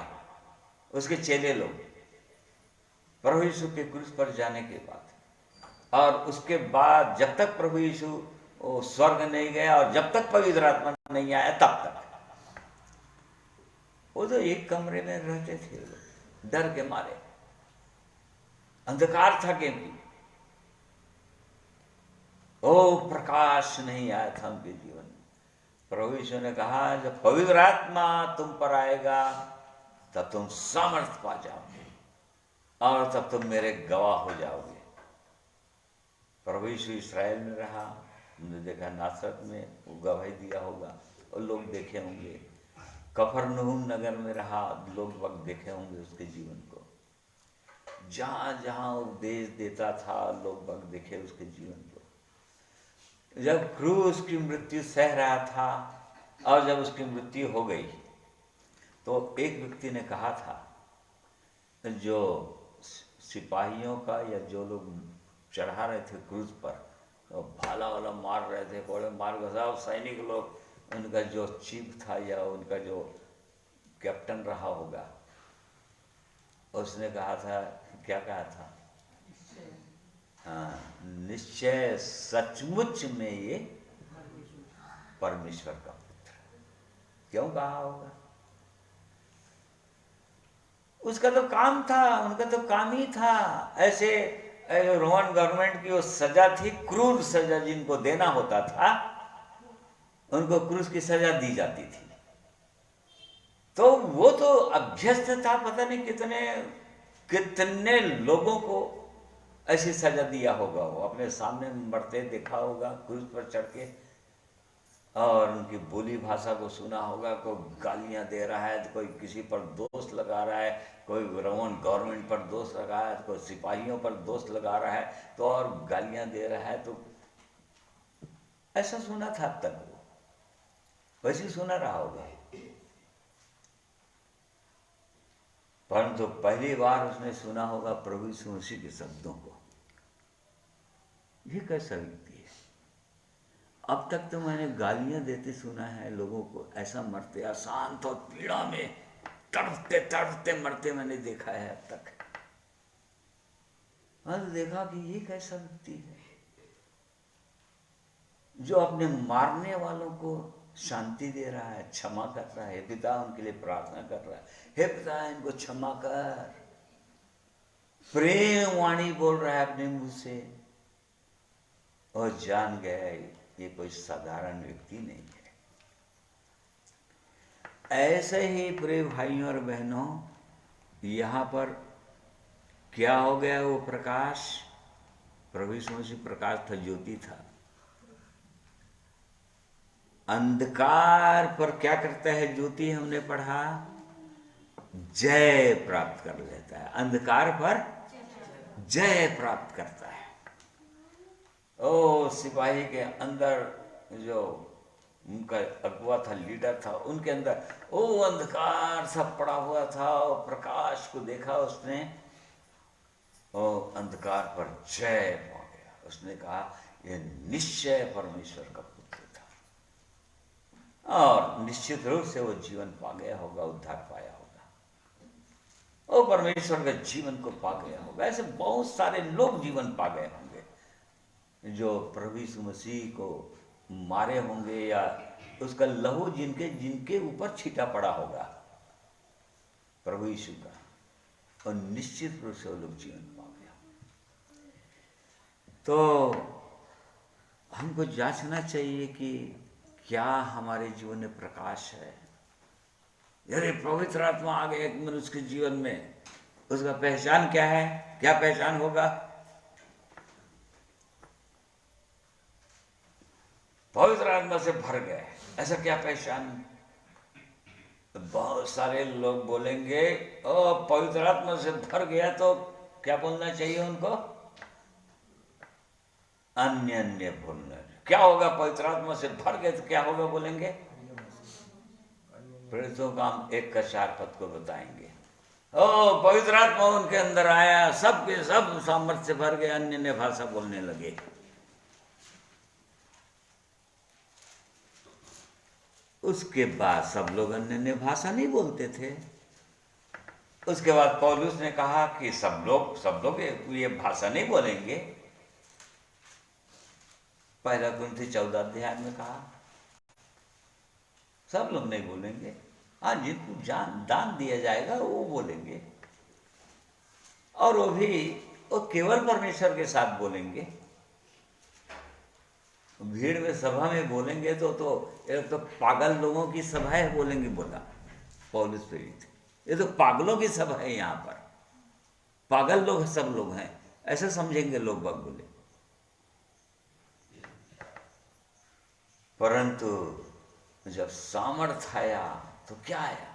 उसके चेले लोग प्रभु यीशु के क्रूस पर जाने के बाद, और उसके बाद जब तक प्रभु यीशु वो स्वर्ग नहीं गया और जब तक पवित्र आत्मा नहीं आया तब तक वो तो एक कमरे में रहते थे लोग डर के मारे। अंधकार था क्योंकि ओ प्रकाश नहीं आया था उनके जीवन में। प्रभु यीशु ने कहा जब पवित्र आत्मा तुम पर आएगा तब तुम सामर्थ पा जाओगे और तब तुम मेरे गवाह हो जाओगे। प्रभु यीशु इस्राएल में रहा, हमने देखा नासरत में वो गवाही दिया होगा और लोग देखे होंगे। कफरनहूम नगर में रहा, लोग वक्त देखे होंगे उसके जीवन को। जहां जहां उपदेश देता था लोग वक्त देखे उसके जीवन को। जब क्रूस की मृत्यु सह रहा था और जब उसकी मृत्यु हो गई तो एक व्यक्ति ने कहा था, जो सिपाहियों का या जो लोग चढ़ा रहे थे क्रूज पर, तो भाला वाला मार रहे थे, बड़े मार साहब सैनिक लोग, उनका जो चीफ था या उनका जो कैप्टन रहा होगा, उसने कहा था, क्या कहा था? हाँ, निश्चय सचमुच में ये परमेश्वर का पुत्र। क्यों कहा होगा? उसका तो काम था, उनका तो काम ही था। ऐसे रोमन गवर्नमेंट की वो सजा थी, क्रूर सजा जिनको देना होता था उनको क्रूस की सजा दी जाती थी। तो वो तो अभ्यस्त था, पता नहीं कितने कितने लोगों को ऐसी सजा दिया होगा। वो अपने सामने मरते देखा होगा क्रूस पर चढ़ के, और उनकी बोली भाषा को सुना होगा। कोई गालियां दे रहा है तो कोई किसी पर दोष लगा रहा है, कोई रोमन गवर्नमेंट पर दोष लगा है, कोई सिपाहियों पर दोष लगा रहा है, तो और गालियां दे रहा है। तो ऐसा सुना था अब तक, वो वैसे सुना रहा होगा। परंतु पहली बार उसने सुना होगा प्रभु यीशु मसीह के शब्दों को। ये कैसा व्यक्ति है? अब तक तो मैंने गालियां देते सुना है लोगों को, ऐसा मरते अशांत और पीड़ा में तड़पते तड़पते मरते मैंने देखा है अब तक। मैंने देखा कि ये कैसा व्यक्ति है। जो अपने मारने वालों को शांति दे रहा है, क्षमा कर रहा है। हे पिता, उनके लिए प्रार्थना कर रहा है, हे पिता इनको क्षमा कर। प्रेम वाणी बोल रहा है अपने मुंह से, और जान गया ये कोई साधारण व्यक्ति नहीं है। ऐसे ही प्रिय भाइयों और बहनों, यहाँ पर क्या हो गया? वो प्रकाश, प्रभु यीशु मसीह प्रकाश था, ज्योति था। अंधकार पर क्या करता है ज्योति? हमने पढ़ा, जय प्राप्त कर लेता है। अंधकार पर जय प्राप्त करता है। ओ सिपाही के अंदर जो उनका अगुआ था, लीडर था, उनके अंदर वो अंधकार सब पड़ा हुआ था, और प्रकाश को देखा उसने, और अंधकार पर जय पा गया। उसने कहा यह निश्चय परमेश्वर का पुत्र था, और निश्चित रूप से वो जीवन पा गया होगा, उद्धार पाया होगा, और परमेश्वर के जीवन को पा गया होगा। ऐसे बहुत सारे लोग जीवन पा गए होंगे जो प्रभु यीशु मसीह को मारे होंगे, या उसका लहू जिनके ऊपर छीटा पड़ा होगा प्रभु यीशु का, और निश्चित रूप से वो लोग जीवन पा गया। तो हमको जांचना चाहिए कि क्या हमारे जीवन में प्रकाश है। यदि पवित्र आत्मा आ गया एक मनुष्य के जीवन में, उसका पहचान क्या है? क्या पहचान होगा? पवित्र आत्मा से भर गए, ऐसा क्या पहचान? बहुत सारे लोग बोलेंगे ओ पवित्र आत्मा से भर गया, तो क्या बोलना चाहिए उनको? अन्य अन्य बोलना। क्या होगा? पवित्र आत्मा से भर गए तो क्या होगा बोलेंगे? प्रेरितों का हम 1 का 4 पद को बताएंगे। ओ पवित्र आत्मा उनके अंदर आया, सब के सब सामर्थ्य से भर गए, अन्य अन्य भाषा बोलने लगे। उसके बाद सब लोग अन्य अन्य भाषा नहीं बोलते थे। उसके बाद पौलुस ने कहा कि सब लोग ये भाषा नहीं बोलेंगे। 1 कुरिन्थी 14 अध्याय में कहा सब लोग नहीं बोलेंगे। हाँ, जिनको दान दिया जाएगा वो बोलेंगे, और वो केवल परमेश्वर के साथ बोलेंगे। भीड़ में सभा में बोलेंगे तो एक तो पागल लोगों की सभा है बोलेंगे, बोला पौलुस प्रेरित। ये तो पागलों की सभा है, यहाँ पर पागल लोग सब लोग हैं, ऐसे समझेंगे लोग बाग बोले। परंतु जब सामर्थ्य आया तो क्या आया?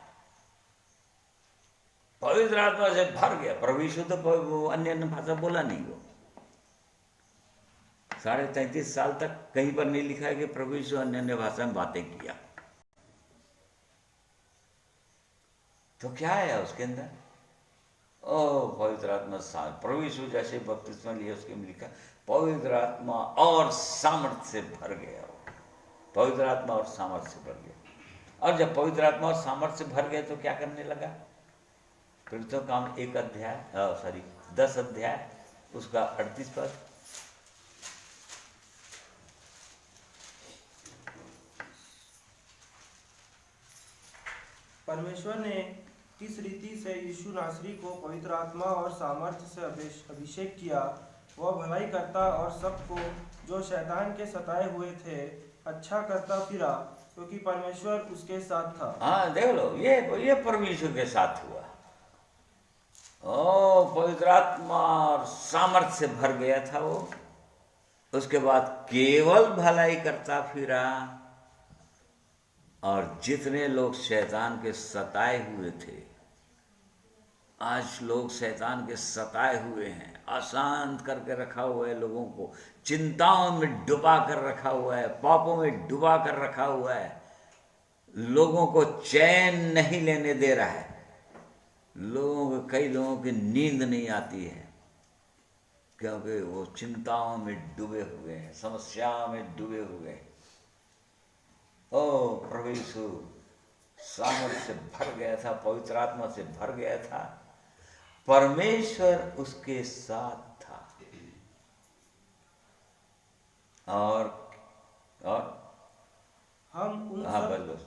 पवित्र आत्मा से भर गया। प्रभु यीशु तो अन्य अन्य भाषा बोला नहीं। वो 33.5 साल तक कहीं पर नहीं लिखा है कि प्रभु यीशु अन्य अन्य भाषा में बातें किया। तो क्या आया उसके अंदर? ओ पवित्र आत्मा प्रभु यीशु जैसे बपतिस्मा लिया उसके में लिखा पवित्र आत्मा और सामर्थ्य से भर गया। पवित्र आत्मा और सामर्थ्य से भर गया। और जब पवित्र आत्मा और सामर्थ्य से भर गए तो क्या करने लगा? प्रेरितों का काम 10 अध्याय उसका 38 पद। परमेश्वर ने किस रीति से यीशु नासरी को पवित्र आत्मा और सामर्थ्य से अभिषेक किया, वह भलाई करता और सबको जो शैतान के सताए हुए थे अच्छा करता फिरा, क्योंकि परमेश्वर उसके साथ था। हाँ देख लो, ये परमेश्वर के साथ हुआ। ओ पवित्र आत्मा और सामर्थ्य से भर गया था वो। उसके बाद केवल भलाई करता फिरा, और जितने लोग शैतान के सताए हुए थे, आज लोग शैतान के सताए हुए हैं, अशांत करके रखा हुआ है, लोगों को चिंताओं में डुबा कर रखा हुआ है, पापों में डुबा कर रखा हुआ है, लोगों को चैन नहीं लेने दे रहा है। कई लोगों की नींद नहीं आती है, क्योंकि वो चिंताओं में डूबे हुए हैं, समस्याओं में डूबे हुए हैं। ओ प्रभु यीशु सामर्थ्य से भर गया था, पवित्र आत्मा से भर गया था, परमेश्वर उसके साथ था। और और हम उन हाँ, सब बस बस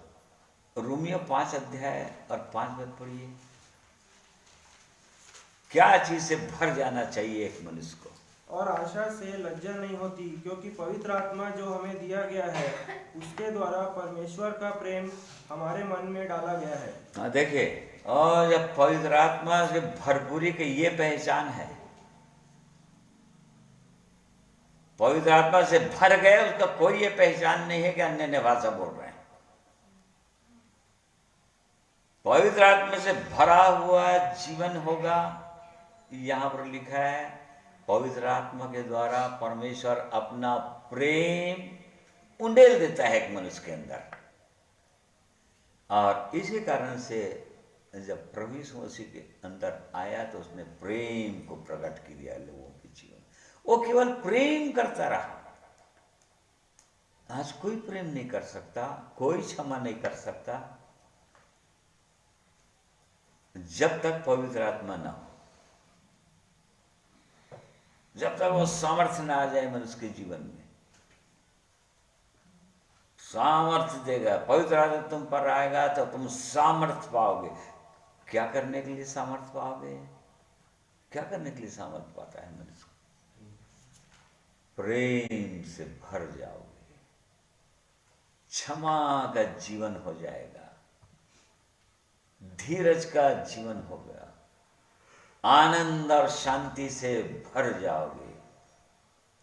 रोमियो 5 अध्याय और 5 पद पढ़िए। क्या चीज से भर जाना चाहिए एक मनुष्य को? और आशा से लज्जा नहीं होती, क्योंकि पवित्र आत्मा जो हमें दिया गया है उसके द्वारा परमेश्वर का प्रेम हमारे मन में डाला गया है। हाँ देखिए, और जब पवित्र आत्मा से भरपूरी की ये पहचान है, पवित्र आत्मा से भर गए, उसका कोई ये पहचान नहीं है कि अन्य भाषा बोल रहे हैं। पवित्र आत्मा से भरा हुआ जीवन होगा। यहां पर लिखा है पवित्र आत्मा के द्वारा परमेश्वर अपना प्रेम उंडेल देता है एक मनुष्य के अंदर। और इसी कारण से जब प्रभु यीशु मसीह के अंदर आया तो उसने प्रेम को प्रकट किया लोगों के जीवन। वो केवल प्रेम करता रहा। आज कोई प्रेम नहीं कर सकता, कोई क्षमा नहीं कर सकता जब तक पवित्र आत्मा ना हो, जब तक वो सामर्थ्य ना आ जाए मनुष्य के जीवन में। सामर्थ्य देगा, पवित्र आत्मा तुम पर आएगा तो तुम सामर्थ्य पाओगे। क्या करने के लिए सामर्थ्य पाओगे? क्या करने के लिए सामर्थ्य पाता है मनुष्य? प्रेम से भर जाओगे, क्षमा का जीवन हो जाएगा, धीरज का जीवन होगा, आनंद और शांति से भर जाओगे।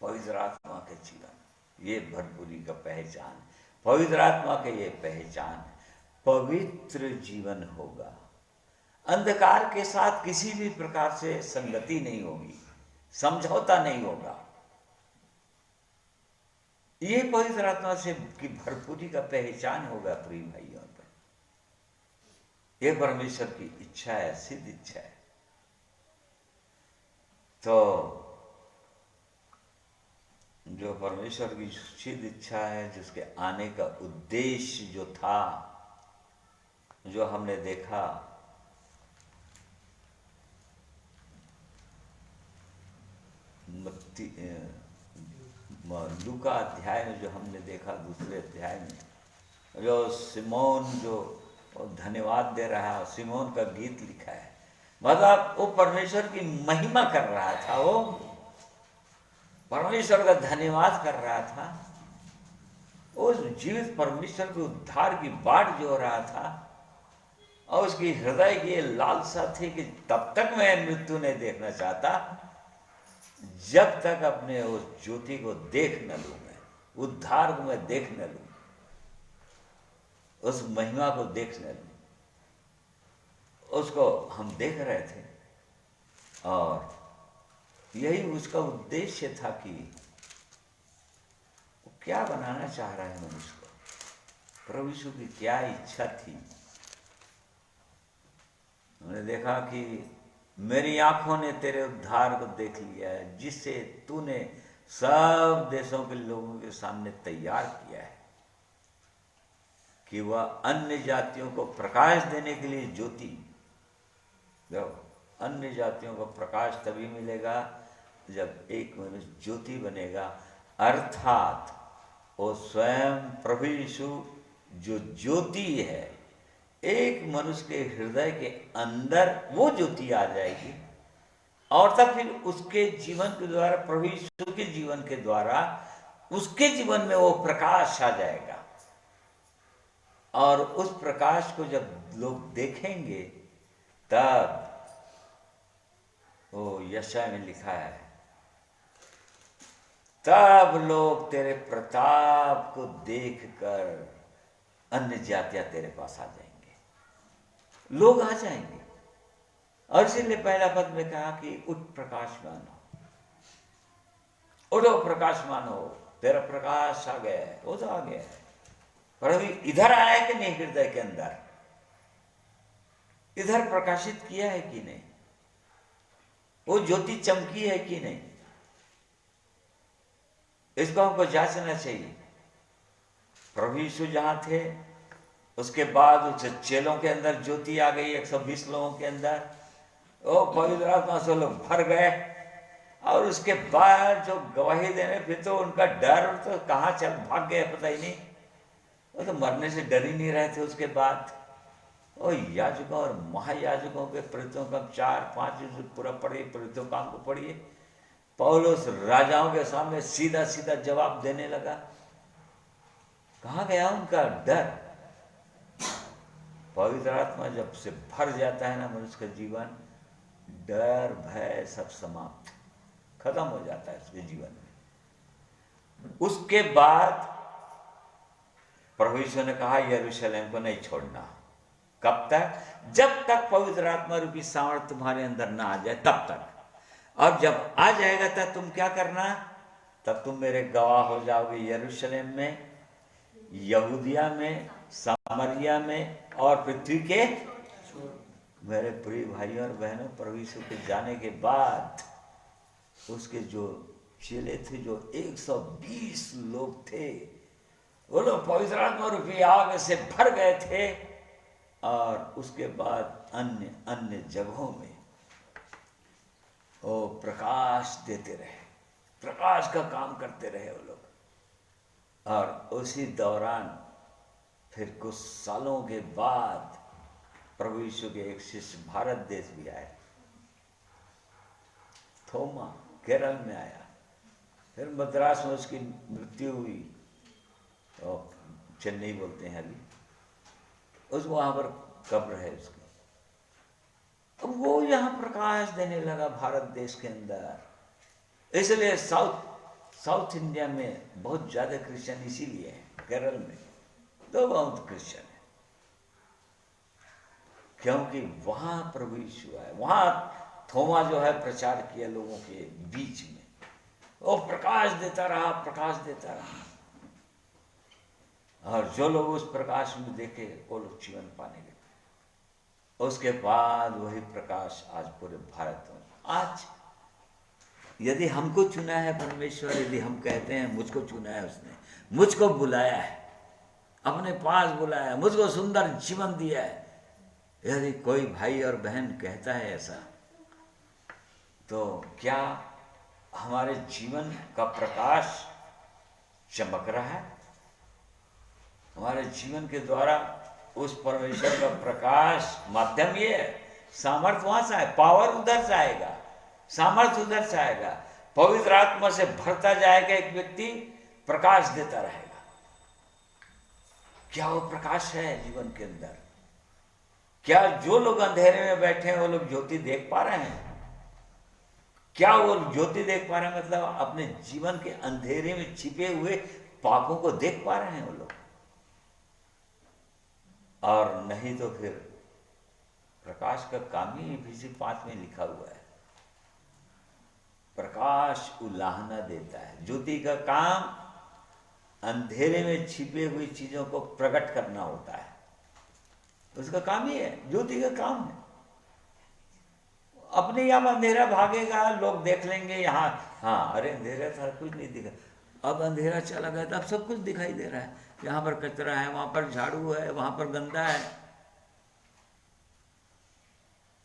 पवित्र आत्मा के जीवन, ये भरपूरी का पहचान, पवित्र आत्मा के ये पहचान, पवित्र जीवन होगा। अंधकार के साथ किसी भी प्रकार से संगति नहीं होगी, समझौता नहीं होगा। ये पवित्र आत्मा से की भरपूरी का पहचान होगा प्रिय भाइयों पर। यह परमेश्वर की इच्छा है, सिद्ध इच्छा है। तो जो परमेश्वर की सिद्ध इच्छा है, जिसके आने का उद्देश्य जो था, जो हमने देखा, लूका अध्याय में जो हमने देखा, दूसरे अध्याय में जो सिमोन जो धन्यवाद दे रहा है, सिमोन का गीत लिखा है। मतलब वो परमेश्वर की महिमा कर रहा था, वो परमेश्वर का धन्यवाद कर रहा था। उस जीवित परमेश्वर के उद्धार की बाट जो हो रहा था, और उसकी हृदय की लालसा थी कि तब तक मैं मृत्यु नहीं देखना चाहता जब तक अपने उस ज्योति को देख न लूं, मैं उद्धार को मैं देख न लूं, उस महिमा को देख न लूं। उसको हम देख रहे थे, और यही उसका उद्देश्य था कि वो क्या बनाना चाह रहा है मनुष्य को, प्रभु यीशु की क्या इच्छा थी। हमने देखा कि मेरी आंखों ने तेरे उद्धार को देख लिया है, जिससे तूने सब देशों के लोगों के सामने तैयार किया है कि वह अन्य जातियों को प्रकाश देने के लिए ज्योति। अन्य जातियों को प्रकाश तभी मिलेगा जब एक मनुष्य ज्योति बनेगा, अर्थात वो स्वयं प्रभु यीशु जो ज्योति है, एक मनुष्य के हृदय के अंदर वो ज्योति आ जाएगी, और तब फिर उसके जीवन के द्वारा, प्रभु यीशु के जीवन के द्वारा उसके जीवन में वो प्रकाश आ जाएगा। और उस प्रकाश को जब लोग देखेंगे, तब वो यशाया में लिखा है, तब लोग तेरे प्रताप को देखकर अन्य जातियां तेरे पास आ जाएंगे, लोग आ जाएंगे। और इसीलिए पहला पद में कहा कि उठ प्रकाशमान हो, उठो प्रकाशमान हो, तेरा प्रकाश आ गया है। वो तो आ गया है, पर अभी इधर आया है कि नहीं, हृदय के अंदर इधर प्रकाशित किया है कि नहीं, वो ज्योति चमकी है कि नहीं, इसको हमको जांचना चाहिए। प्रभु यीशु जहां थे, उसके बाद उस चेलों के अंदर ज्योति आ गई, 120 लोगों के अंदर। ओ पवित्र आत्मा से लोग भर गए, और उसके बाद जो गवाही देने, फिर तो उनका डर तो कहाँ चल भाग गए पता ही नहीं। वो तो मरने से डर ही नहीं रहे थे उसके बाद। और याजकों और महायाजकों के प्रेरितों का 4-5 पूरा पढ़िए, प्रेरितों काम को पढ़िए। पौलुस राजाओं के सामने सीधा सीधा जवाब देने लगा। कहाँ गया उनका डर? पवित्र आत्मा जब से भर जाता है ना मनुष्य का जीवन, डर भय सब समाप्त खत्म हो जाता है उसके जीवन में। उसके बाद प्रभु यीशु ने कहा यरूशलेम को नहीं छोड़ना। कब तक? जब तक पवित्र आत्मा रूपी सामर्थ तुम्हारे अंदर ना आ जाए तब तक। और जब आ जाएगा तब तुम क्या करना? तब तुम मेरे गवाह हो जाओगे यरूशलेम में, यहूदिया में, सामरिया में और पृथ्वी के। मेरे प्रिय भाइयों और बहनों, प्रभु यीशु के जाने के बाद उसके जो चेले थे, जो 120 लोग थे, वो लोग पवित्र आत्मा रूपी आग से भर गए थे। और उसके बाद अन्य अन्य जगहों में वो प्रकाश देते रहे, प्रकाश का काम करते रहे वो लोग। और उसी दौरान फिर कुछ सालों के बाद प्रभु यीशु के एक शिष्य भारत देश भी आए। थोमा केरल में आया, फिर मद्रास में उसकी मृत्यु हुई, और चेन्नई बोलते हैं अभी, उस वहाँ पर कब्र है उसकी। अब वो यहाँ प्रकाश देने लगा भारत देश के अंदर। इसलिए साउथ इंडिया में बहुत ज़्यादा क्रिश्चियन इसीलिए है। केरल में तो बहुत क्रिश्चियन है, क्योंकि वहाँ प्रभु यीशु आए। वहाँ थोमा जो है प्रचार किया लोगों के बीच में, वो प्रकाश देता रहा, प्रकाश देता रहा। और जो लोग उस प्रकाश में देखे वो लोग जीवन पाने लगे। उसके बाद वही प्रकाश आज पूरे भारत में। आज यदि हमको चुना है परमेश्वर, यदि हम कहते हैं मुझको चुना है उसने, मुझको बुलाया है, अपने पास बुलाया है, मुझको सुंदर जीवन दिया है, यदि कोई भाई और बहन कहता है ऐसा, तो क्या हमारे जीवन का प्रकाश चमक रहा है? हमारे जीवन के द्वारा उस परमेश्वर का प्रकाश माध्यम ये है। सामर्थ वहां से आए, पावर उधर से आएगा, सामर्थ उधर से आएगा। पवित्र आत्मा से भरता जाएगा एक व्यक्ति, प्रकाश देता रहेगा। क्या वो प्रकाश है जीवन के अंदर? क्या जो लोग अंधेरे में बैठे हैं वो लोग ज्योति देख पा रहे हैं? क्या वो ज्योति देख पा रहे हैं? मतलब अपने जीवन के अंधेरे में छिपे हुए पापों को देख पा रहे हैं वो लोग? और नहीं तो फिर प्रकाश का काम ही Ephesians 5 में लिखा हुआ है, प्रकाश उलाहना देता है। ज्योति का काम अंधेरे में छिपे हुई चीजों को प्रकट करना होता है, उसका काम ही है, ज्योति का काम है। अपने यहाँ अंधेरा भागेगा, लोग देख लेंगे यहाँ, हाँ अरे अंधेरा था कुछ नहीं दिखा, अब अंधेरा चला गया तो अब सब कुछ दिखाई दे रहा है। यहाँ पर कचरा है, वहां पर झाड़ू है, वहां पर गंदा है,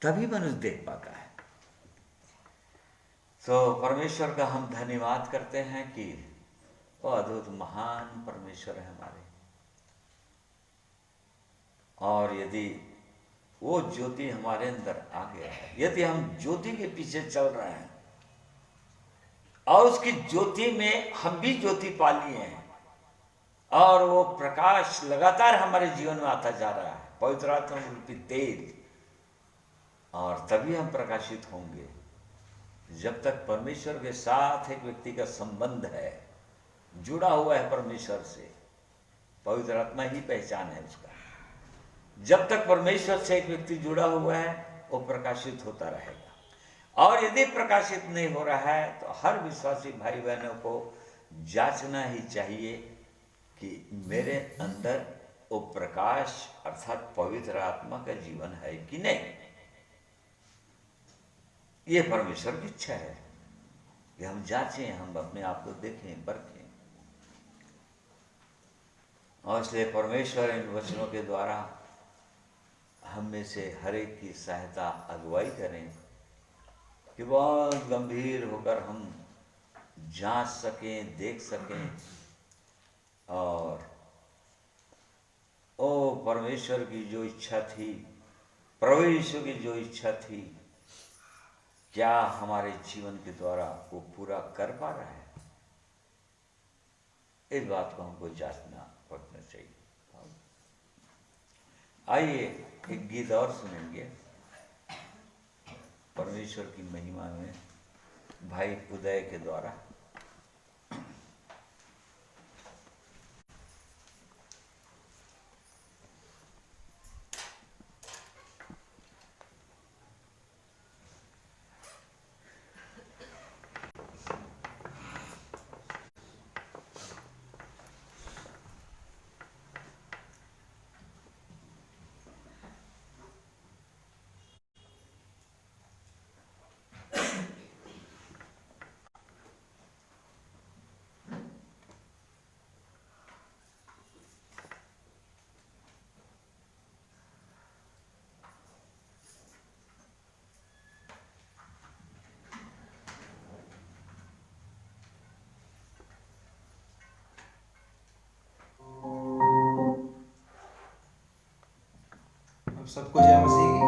तभी मनुष्य देख पाता है। तो परमेश्वर का हम धन्यवाद करते हैं कि वो अद्भुत महान परमेश्वर है हमारे। और यदि वो ज्योति हमारे अंदर आ गया है, यदि हम ज्योति के पीछे चल रहे हैं और उसकी ज्योति में हम भी ज्योति पा लिए हैं, और वो प्रकाश लगातार हमारे जीवन में आता जा रहा है, पवित्र आत्मा रूपी तेज, और तभी हम प्रकाशित होंगे। जब तक परमेश्वर के साथ एक व्यक्ति का संबंध है, जुड़ा हुआ है परमेश्वर से, पवित्र आत्मा ही पहचान है उसका। जब तक परमेश्वर से एक व्यक्ति जुड़ा हुआ है वो प्रकाशित होता रहेगा। और यदि प्रकाशित नहीं हो रहा है तो हर विश्वासी भाई बहनों को जांचना ही चाहिए कि मेरे अंदर वो प्रकाश अर्थात पवित्र आत्मा का जीवन है कि नहीं। ये परमेश्वर की इच्छा है कि हम जांचें, हम अपने आप को देखें, परखें। और इसलिए परमेश्वर इन वचनों के द्वारा हम में से हर एक की सहायता, अगुवाई करें कि बहुत गंभीर होकर हम जांच सकें, देख सकें, और ओ परमेश्वर की जो इच्छा थी, प्रभु यीशु की जो इच्छा थी, क्या हमारे जीवन के द्वारा वो पूरा कर पा रहा है। इस बात को हमको जांचना पड़ना चाहिए। आइए एक गीत और सुनेंगे परमेश्वर की महिमा में भाई उदय के द्वारा। अब सबको जय मसीह की।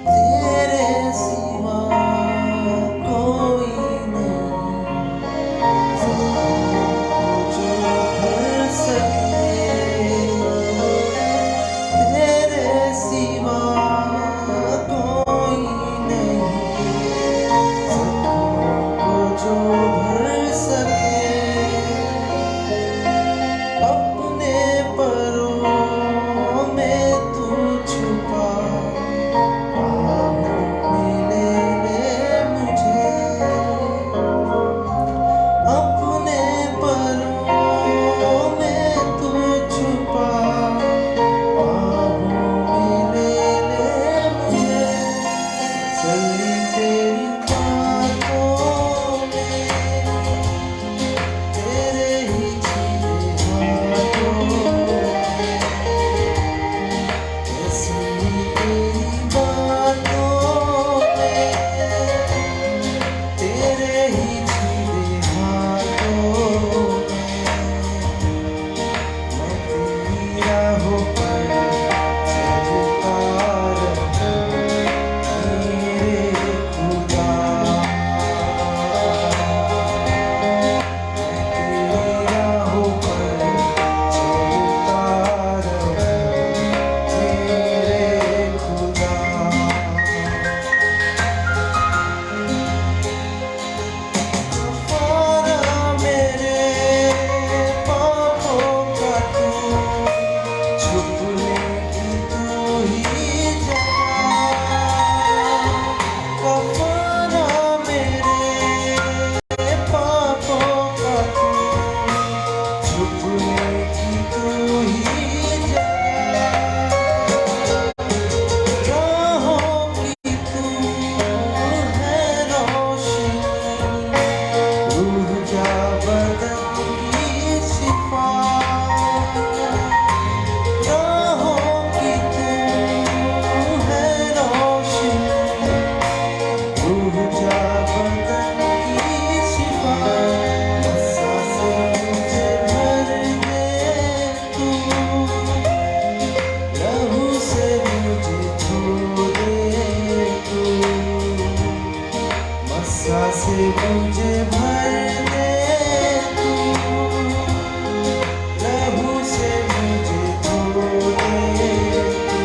तेरे सिवा कोई नहीं जो भर सके, तेरे सिवा कोई नहीं जो भर सके। अपने परों में तू छुपा मिले ले मुझे, अपने परों में तू छुपा मिले ले मुझे। चली तेरी बातों में, तेरे ही छीने हाथों में, ऐसी तेरी बातों में, तेरे ही छीने हाथों में। मैं तेरी राहों पर चलता रहूं मेरे खुदा। मैं तेरी राहों पर चलता रहूं मेरे खुदा। कफारा मेरे पापों का तू, छुपने की तू ही जगह। कफारा मेरे पापों का तू, छुपने की तू ही जगह। राहों की तू है रोशनी, रूह जा बदन की शिफा। राहों की तू है रोशनी, रूह जा बदन की शिफा। सांसें मुझे भर दे तू, लहू से मुझे धो दे तू। मस्सा से मुझे भर दे तू, लहू से मुझे धो दे तू।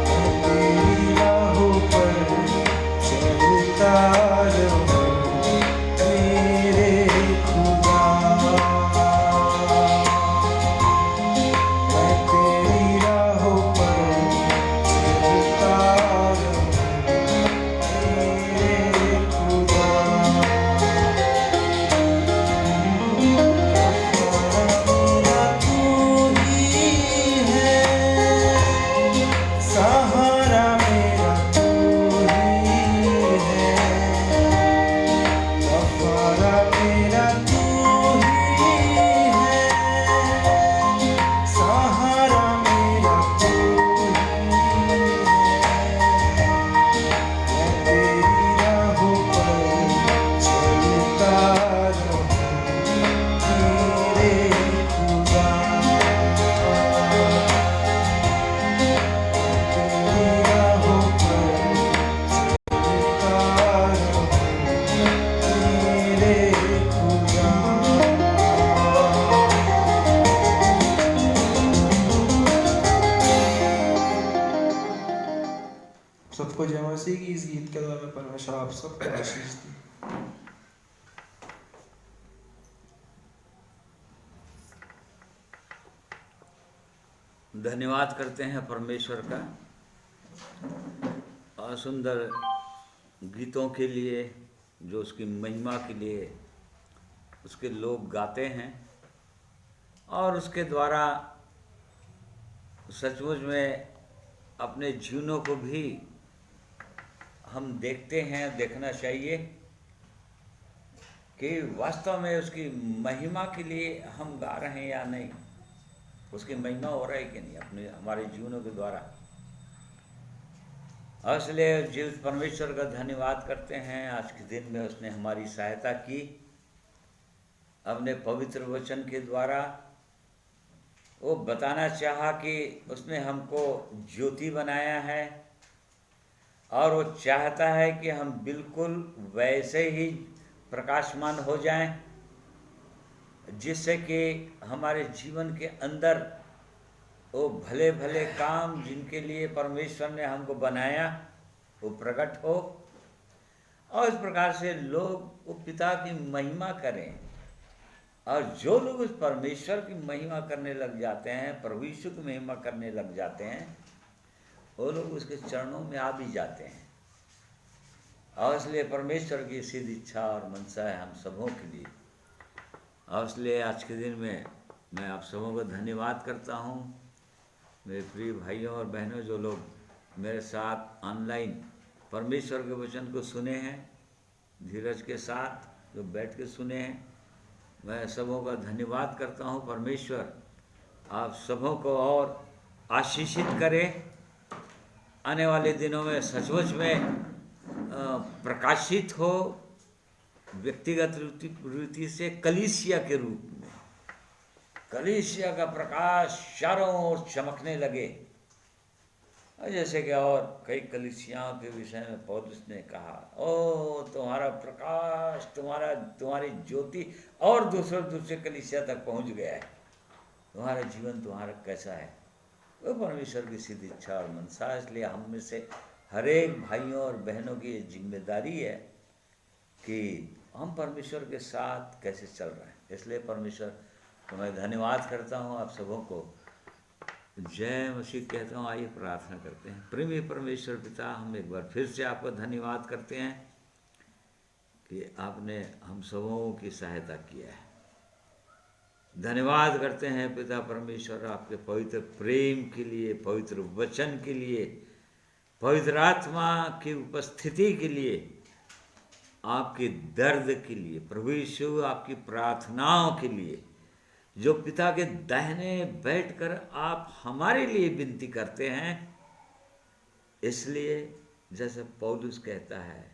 मैं तेरी राहों पर चलता रहूं मेरे खुदा। मैं तेरी राहों पर चलता रहूं मेरे खुदा। परमेश्वर आप सबको आशीष दे। धन्यवाद करते हैं परमेश्वर का और सुंदर गीतों के लिए जो उसकी महिमा के लिए उसके लोग गाते हैं और उसके द्वारा सचमुच में अपने जीवनों को भी हम देखते हैं, देखना चाहिए कि वास्तव में उसकी महिमा के लिए हम गा रहे हैं या नहीं, उसकी महिमा हो रहा है कि नहीं अपने हमारे जीवनों के द्वारा। और इसलिए जीवित परमेश्वर का धन्यवाद करते हैं। आज के दिन में उसने हमारी सहायता की अपने पवित्र वचन के द्वारा। वो बताना चाहा कि उसने हमको ज्योति बनाया है और वो चाहता है कि हम बिल्कुल वैसे ही प्रकाशमान हो जाएं, जिससे कि हमारे जीवन के अंदर वो भले भले काम जिनके लिए परमेश्वर ने हमको बनाया वो प्रकट हो और इस प्रकार से लोग वो पिता की महिमा करें। और जो लोग उस परमेश्वर की महिमा करने लग जाते हैं, प्रभु यीशु की महिमा करने लग जाते हैं, वो लोग उसके चरणों में आ भी जाते हैं। और इसलिए परमेश्वर की सिद्ध इच्छा और मनसा है हम सबों के लिए। और इसलिए आज के दिन में मैं आप सबों को धन्यवाद करता हूँ, मेरे प्रिय भाइयों और बहनों जो लोग मेरे साथ ऑनलाइन परमेश्वर के वचन को सुने हैं, धीरज के साथ जो बैठ के सुने हैं, मैं सबों का धन्यवाद करता हूँ। परमेश्वर आप सबों को और आशीषित करे, आने वाले दिनों में सचमुच में प्रकाशित हो, व्यक्तिगत रीति से कलीसिया के रूप में, कलीसिया का प्रकाश चारों ओर चमकने लगे। और जैसे कि और कई कलीसियाओं के विषय में पौलुस ने कहा, ओ तुम्हारा प्रकाश, तुम्हारी ज्योति और दूसरे कलीसिया तक पहुंच गया है। तुम्हारा जीवन तुम्हारा कैसा है, वो परमेश्वर की सिद्ध इच्छा और मनसा। इसलिए हम में से हर एक भाइयों और बहनों की ये जिम्मेदारी है कि हम परमेश्वर के साथ कैसे चल रहे हैं। इसलिए परमेश्वर को मैं धन्यवाद करता हूँ। आप सबों को जय मसीह कहता हूँ। आइए प्रार्थना करते हैं। प्रेमी परमेश्वर पिता, हम एक बार फिर से आपका धन्यवाद करते हैं कि आपने हम सबों की सहायता किया है। धन्यवाद करते हैं पिता परमेश्वर आपके पवित्र प्रेम के लिए, पवित्र वचन के लिए, पवित्र आत्मा की उपस्थिति के लिए, आपके दर्द के लिए, प्रभु यीशु आपकी प्रार्थनाओं के लिए, जो पिता के दाहिने बैठकर आप हमारे लिए विनती करते हैं। इसलिए जैसे पौलुस कहता है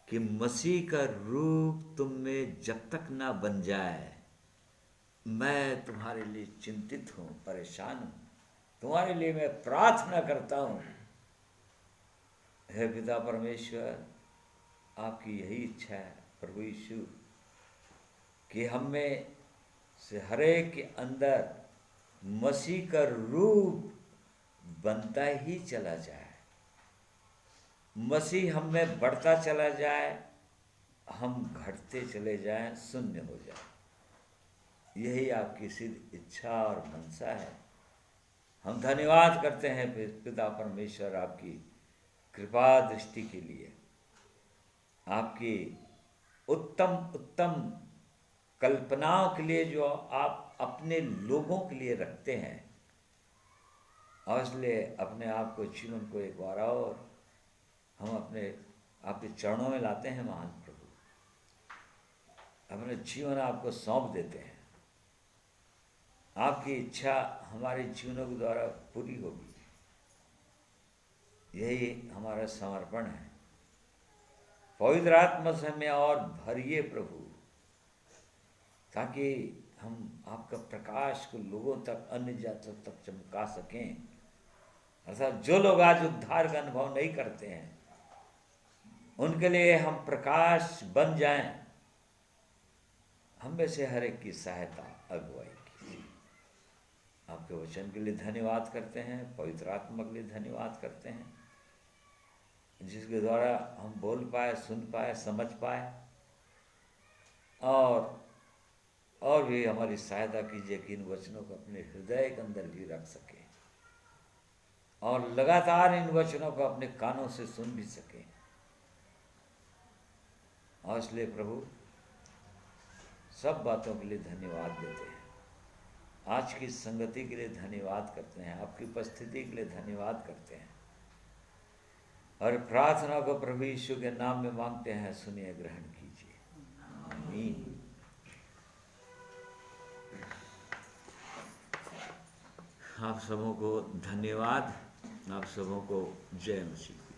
कि मसीह का रूप तुम में जब तक ना बन जाए, मैं तुम्हारे लिए चिंतित हूँ, परेशान हूँ, तुम्हारे लिए मैं प्रार्थना करता हूँ। हे पिता परमेश्वर, आपकी यही इच्छा है प्रभु यीशु कि हम में से हरेक के अंदर मसीह का रूप बनता ही चला जाए, मसीह हम में बढ़ता चला जाए, हम घटते चले जाएं, शून्य हो जाए। यही आपकी सिद्ध इच्छा और मनसा है। हम धन्यवाद करते हैं पिता परमेश्वर आपकी कृपा दृष्टि के लिए, आपकी उत्तम उत्तम कल्पनाओं के लिए जो आप अपने लोगों के लिए रखते हैं। और इसलिए अपने आप को, जीवन को एक बार और हम अपने आपके चरणों में लाते हैं। महान प्रभु, अपने जीवन आपको सौंप देते हैं। आपकी इच्छा हमारे जीवनों के द्वारा पूरी होगी, यही हमारा समर्पण है। पवित्र आत्मा से हमें और भरिए प्रभु, ताकि हम आपका प्रकाश को लोगों तक, अन्य जातियों तक चमका सकें। अर्थात जो लोग आज उद्धार का अनुभव नहीं करते हैं, उनके लिए हम प्रकाश बन जाएं। हम में से हर एक की सहायता, अगुवाई कीजिए। आपके वचन के लिए धन्यवाद करते हैं, पवित्र आत्मा के लिए धन्यवाद करते हैं। जिसके द्वारा हम बोल पाए, सुन पाए, समझ पाए, और भी हमारी सहायता कीजिए कि इन वचनों को अपने हृदय के अंदर भी रख सके और लगातार इन वचनों को अपने कानों से सुन भी सके। और इसलिए प्रभु सब बातों के लिए धन्यवाद देते हैं। आज की संगति के लिए धन्यवाद करते हैं, आपकी उपस्थिति के लिए धन्यवाद करते हैं, और प्रार्थना को प्रभु यीशु के नाम में मांगते हैं, सुनिए, ग्रहण कीजिए। आमीन। आप सबों को धन्यवाद, आप सबों को जय मसीह।